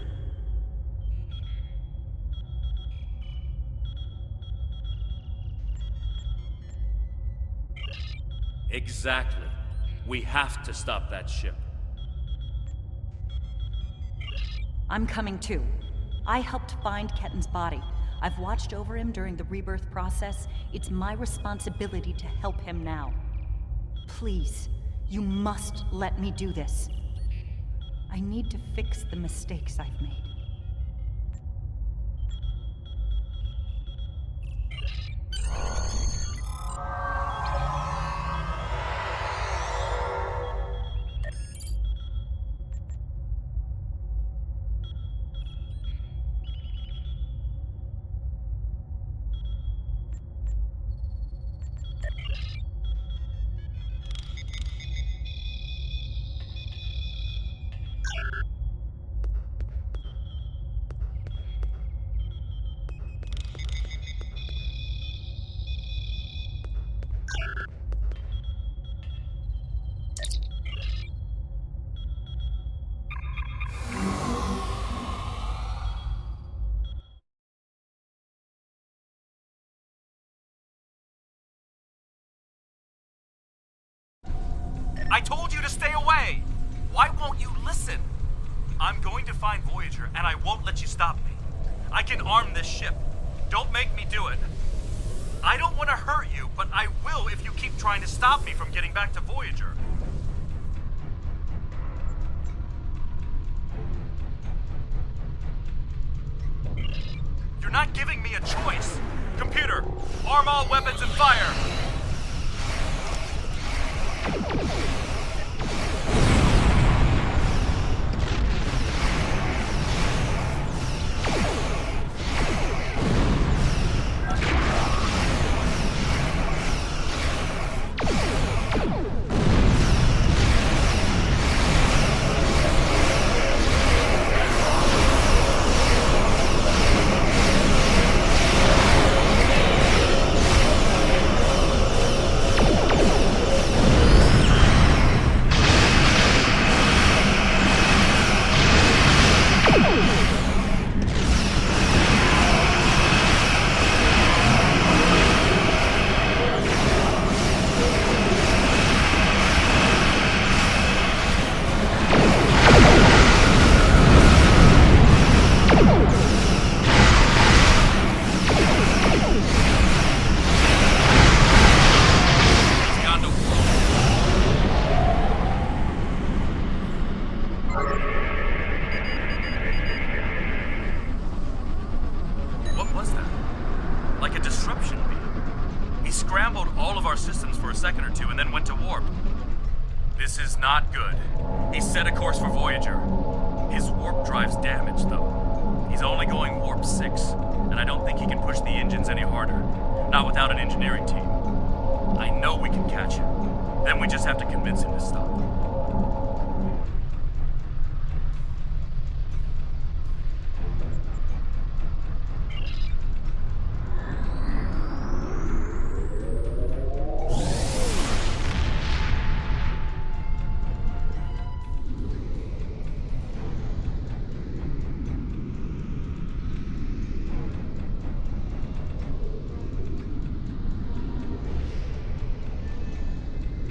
Exactly. We have to stop that ship. I'm coming too. I helped find Ketan's body. I've watched over him during the rebirth process. It's my responsibility to help him now. Please, you must let me do this. I need to fix the mistakes I've made. I told you to stay away! Why won't you listen? I'm going to find Voyager, and I won't let you stop me. I can arm this ship. Don't make me do it. I don't want to hurt you, but I will if you keep trying to stop me from getting back to Voyager. not giving me a choice. Computer, arm all weapons and fire. What was that? Like a disruption beam. He scrambled all of our systems for a second or two and then went to warp. This is not good. He set a course for Voyager. His warp drive's damaged, though. He's only going warp 6, and I don't think he can push the engines any harder. Not without an engineering team. I know we can catch him. Then we just have to convince him to stop.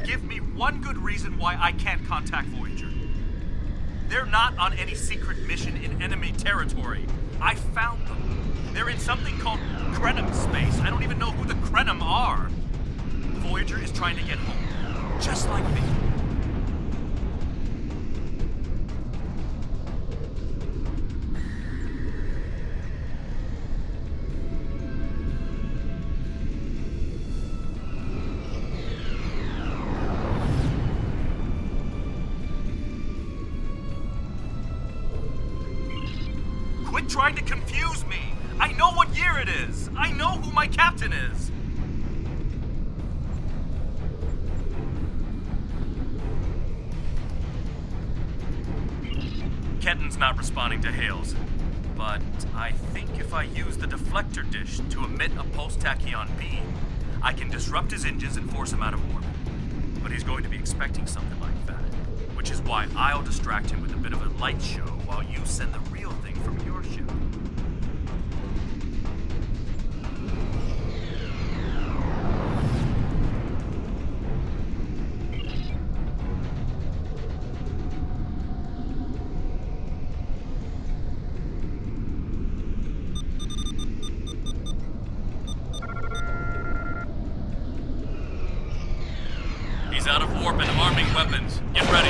Give me one good reason why I can't contact Voyager. They're not on any secret mission in enemy territory. I found them. They're in something called Krenim space. I don't even know who the Krenim are. Voyager is trying to get home, just like me. Quit trying to confuse me! I know what year it is! I know who my captain is! Kenton's not responding to hails, but I think if I use the deflector dish to emit a pulse-tachyon beam, I can disrupt his engines and force him out of orbit. But he's going to be expecting something like that, which is why I'll distract him with a bit of a light show while you send the real thing from your ship. He's out of warp and arming weapons. Get ready.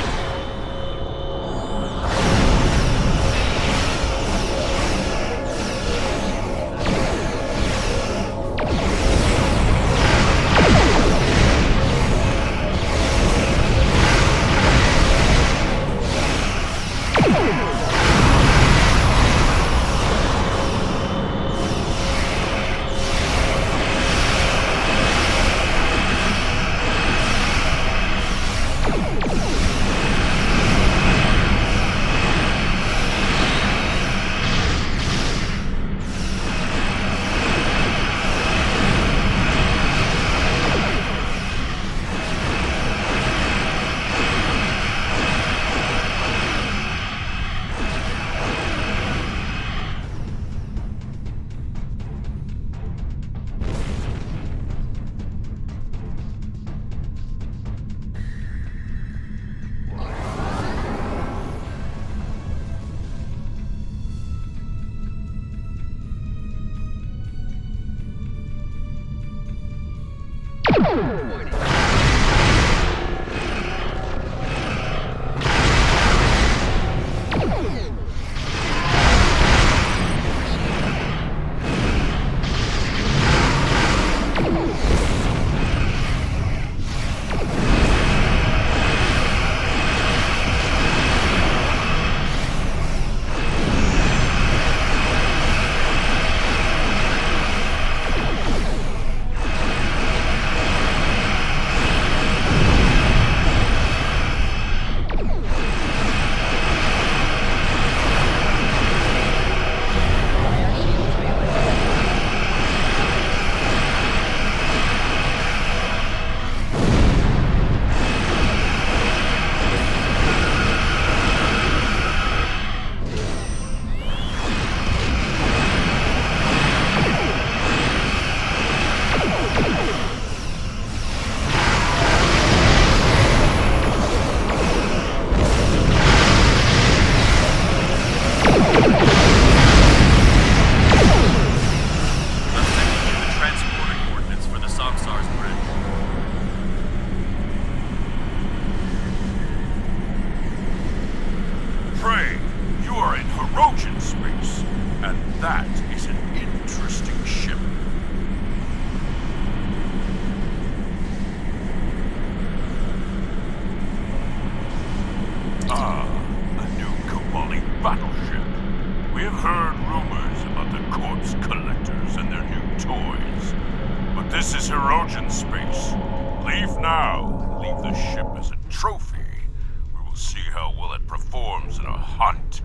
now and leave the ship as a trophy, we will see how well it performs in a hunt.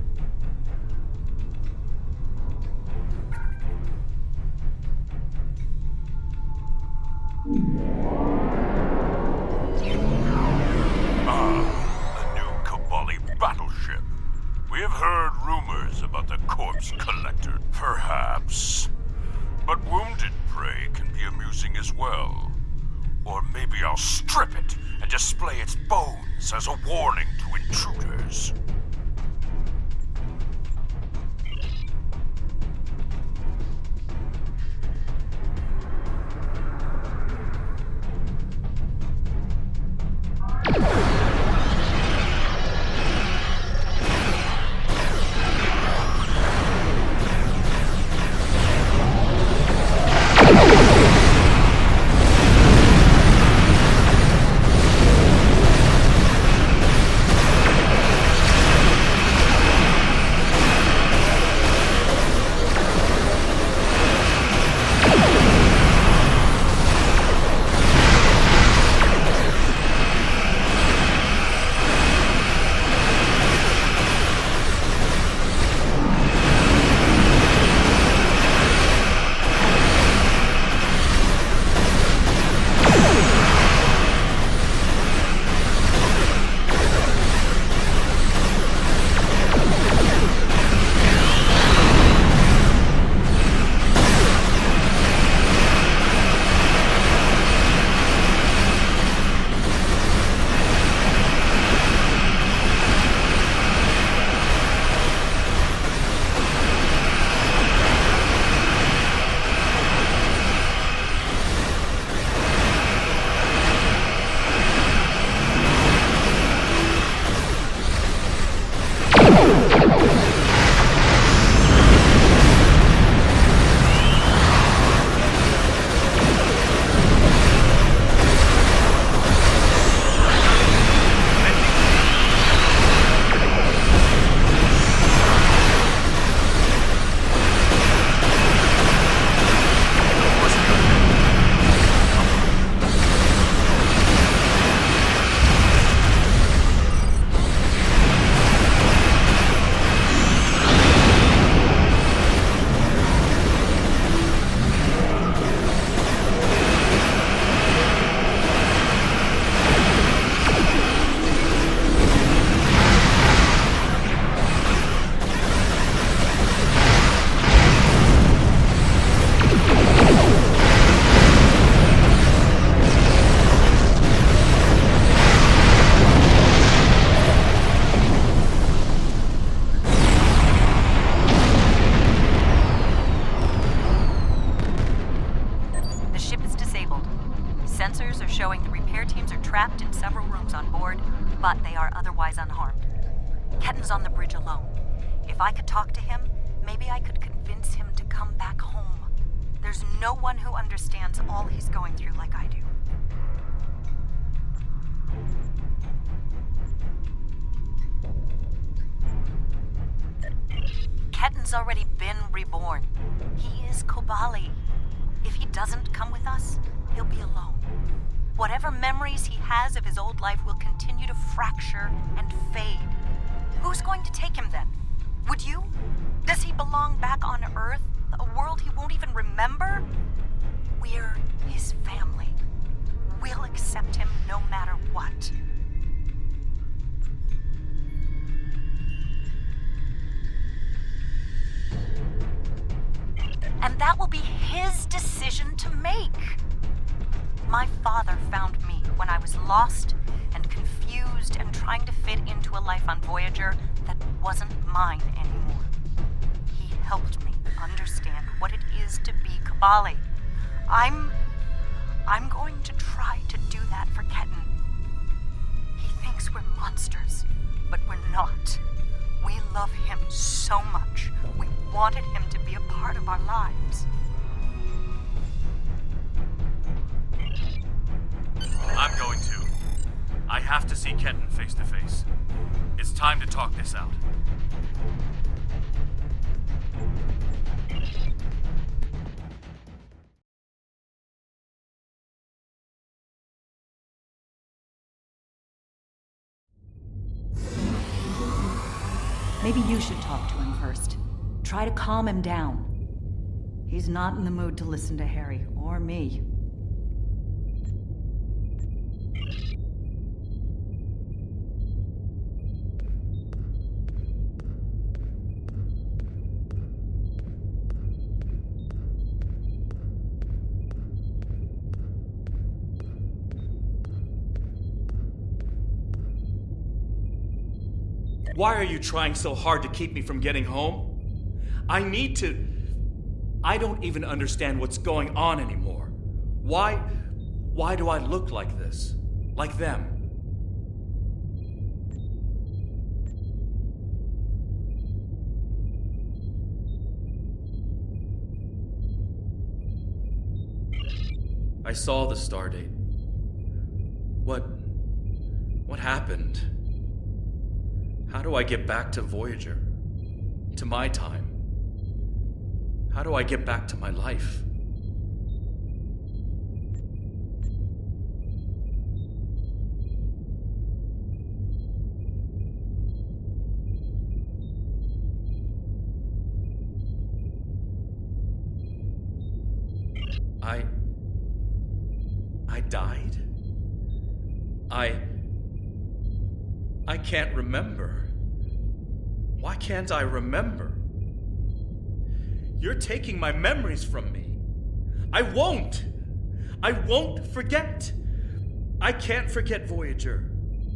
The new Kabali battleship. We have heard rumors about the corpse collector, perhaps. But wounded prey can be amusing as well. Or maybe I'll strip it and display its bones as a warning to intruders. Sensors are showing the repair teams are trapped in several rooms on board, but they are otherwise unharmed. Ketten's on the bridge alone. If I could talk to him, maybe I could convince him to come back home. There's no one who understands all he's going through like I do. Ketten's already been reborn. He is Kobali. If he doesn't come with us, he'll be alone. Whatever memories he has of his old life will continue to fracture and fade. Who's going to take him then? Would you? Does he belong back on Earth? A world he won't even remember? We're his family. We'll accept him no matter what. And that will be his decision to make. My father found me when I was lost and confused and trying to fit into a life on Voyager that wasn't mine anymore. He helped me understand what it is to be Kabali. I'm going to try to do that for Ketten. He thinks we're monsters, but we're not. We love him so much. We wanted him to be a part of our lives. I'm going to. I have to see Ketten face to face. It's time to talk this out. Maybe you should talk to him first. Try to calm him down. He's not in the mood to listen to Harry or me. Why are you trying so hard to keep me from getting home? I need to... I don't even understand what's going on anymore. Why do I look like this? Like them? I saw the stardate. What happened? How do I get back to Voyager? To my time? How do I get back to my life? I died? I can't remember. Why can't I remember? You're taking my memories from me. I won't forget. I can't forget Voyager.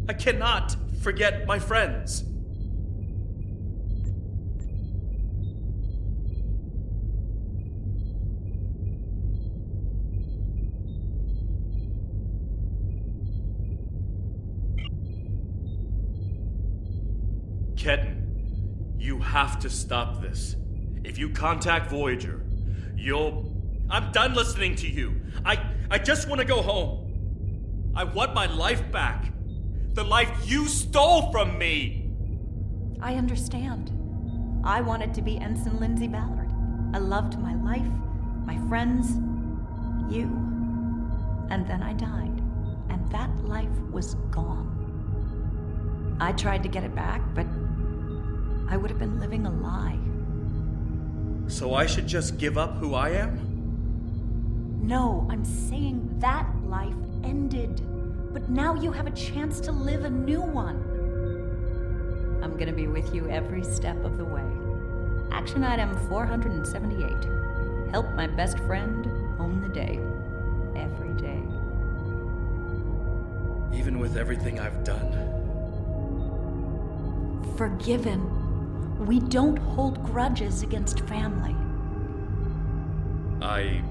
I cannot forget my friends. Ketan, you have to stop this. If you contact Voyager, I'm done listening to you. I just want to go home. I want my life back. The life you stole from me. I understand. I wanted to be Ensign Lindsay Ballard. I loved my life, my friends, you. And then I died, and that life was gone. I tried to get it back, but I would have been living a lie. So I should just give up who I am? No, I'm saying that life ended. But now you have a chance to live a new one. I'm gonna be with you every step of the way. Action item 478. Help my best friend own the day. Every day. Even with everything I've done? Forgiven. We don't hold grudges against family. I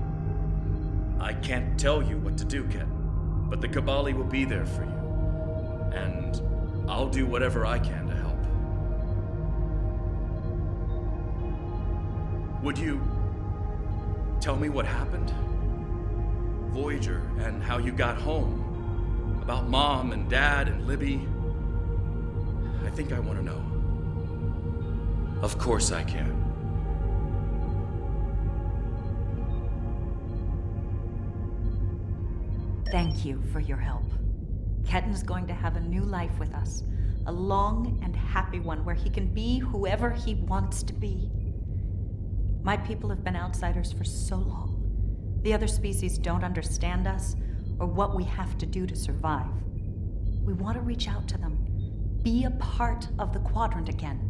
can't tell you what to do, Ken, but the Kabali will be there for you, and I'll do whatever I can to help. Would you tell me what happened? Voyager, and how you got home? About Mom and Dad and Libby? I think I want to know. Of course I can. Thank you for your help. Ketan's going to have a new life with us. A long and happy one where he can be whoever he wants to be. My people have been outsiders for so long. The other species don't understand us or what we have to do to survive. We want to reach out to them. Be a part of the Quadrant again.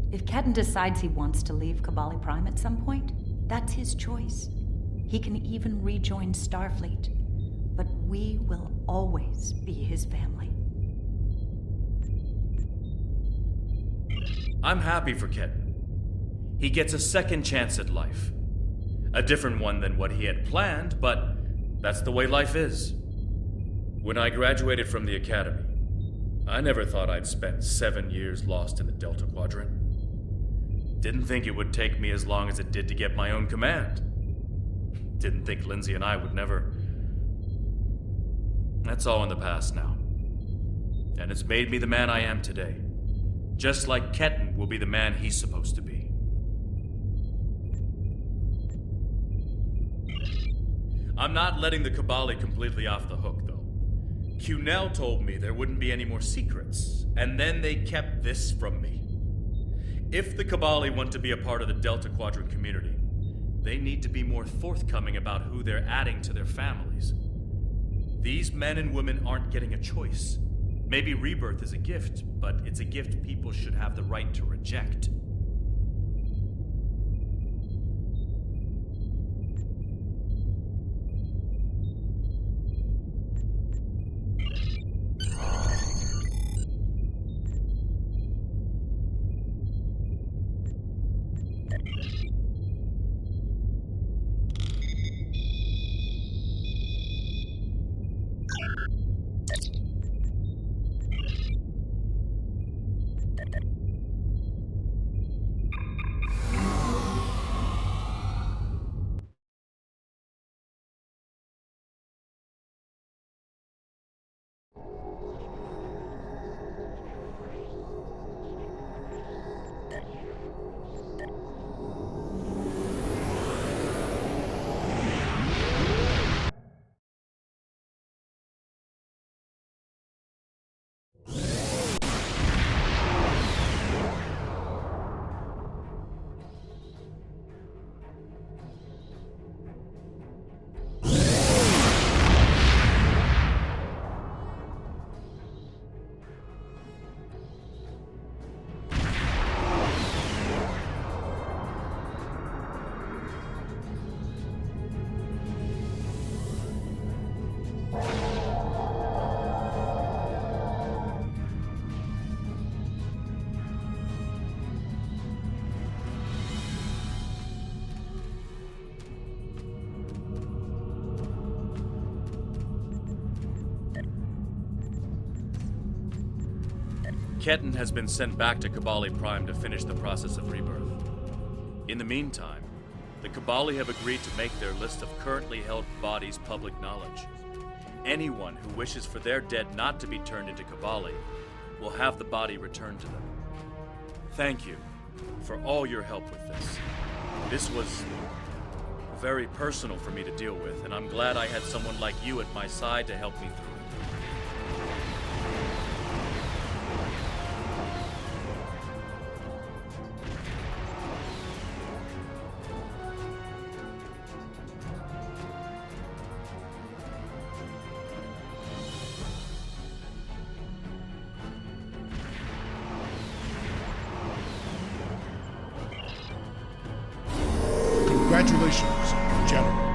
If Ketan decides he wants to leave Kabali Prime at some point, that's his choice. He can even rejoin Starfleet, but we will always be his family. I'm happy for Ketan. He gets a second chance at life. A different one than what he had planned, but that's the way life is. When I graduated from the academy, I never thought I'd spend 7 years lost in the Delta Quadrant. Didn't think it would take me as long as it did to get my own command. Didn't think Lindsay and I would never... That's all in the past now. And it's made me the man I am today. Just like Ketan will be the man he's supposed to be. I'm not letting the Kabali completely off the hook, though. Cunell told me there wouldn't be any more secrets, and then they kept this from me. If the Kabali want to be a part of the Delta Quadrant community, they need to be more forthcoming about who they're adding to their families. These men and women aren't getting a choice. Maybe rebirth is a gift, but it's a gift people should have the right to reject. Ketan has been sent back to Kabali Prime to finish the process of rebirth. In the meantime, the Kabali have agreed to make their list of currently held bodies public knowledge. Anyone who wishes for their dead not to be turned into Kabali will have the body returned to them. Thank you for all your help with this. This was very personal for me to deal with, and I'm glad I had someone like you at my side to help me through it. Congratulations, General.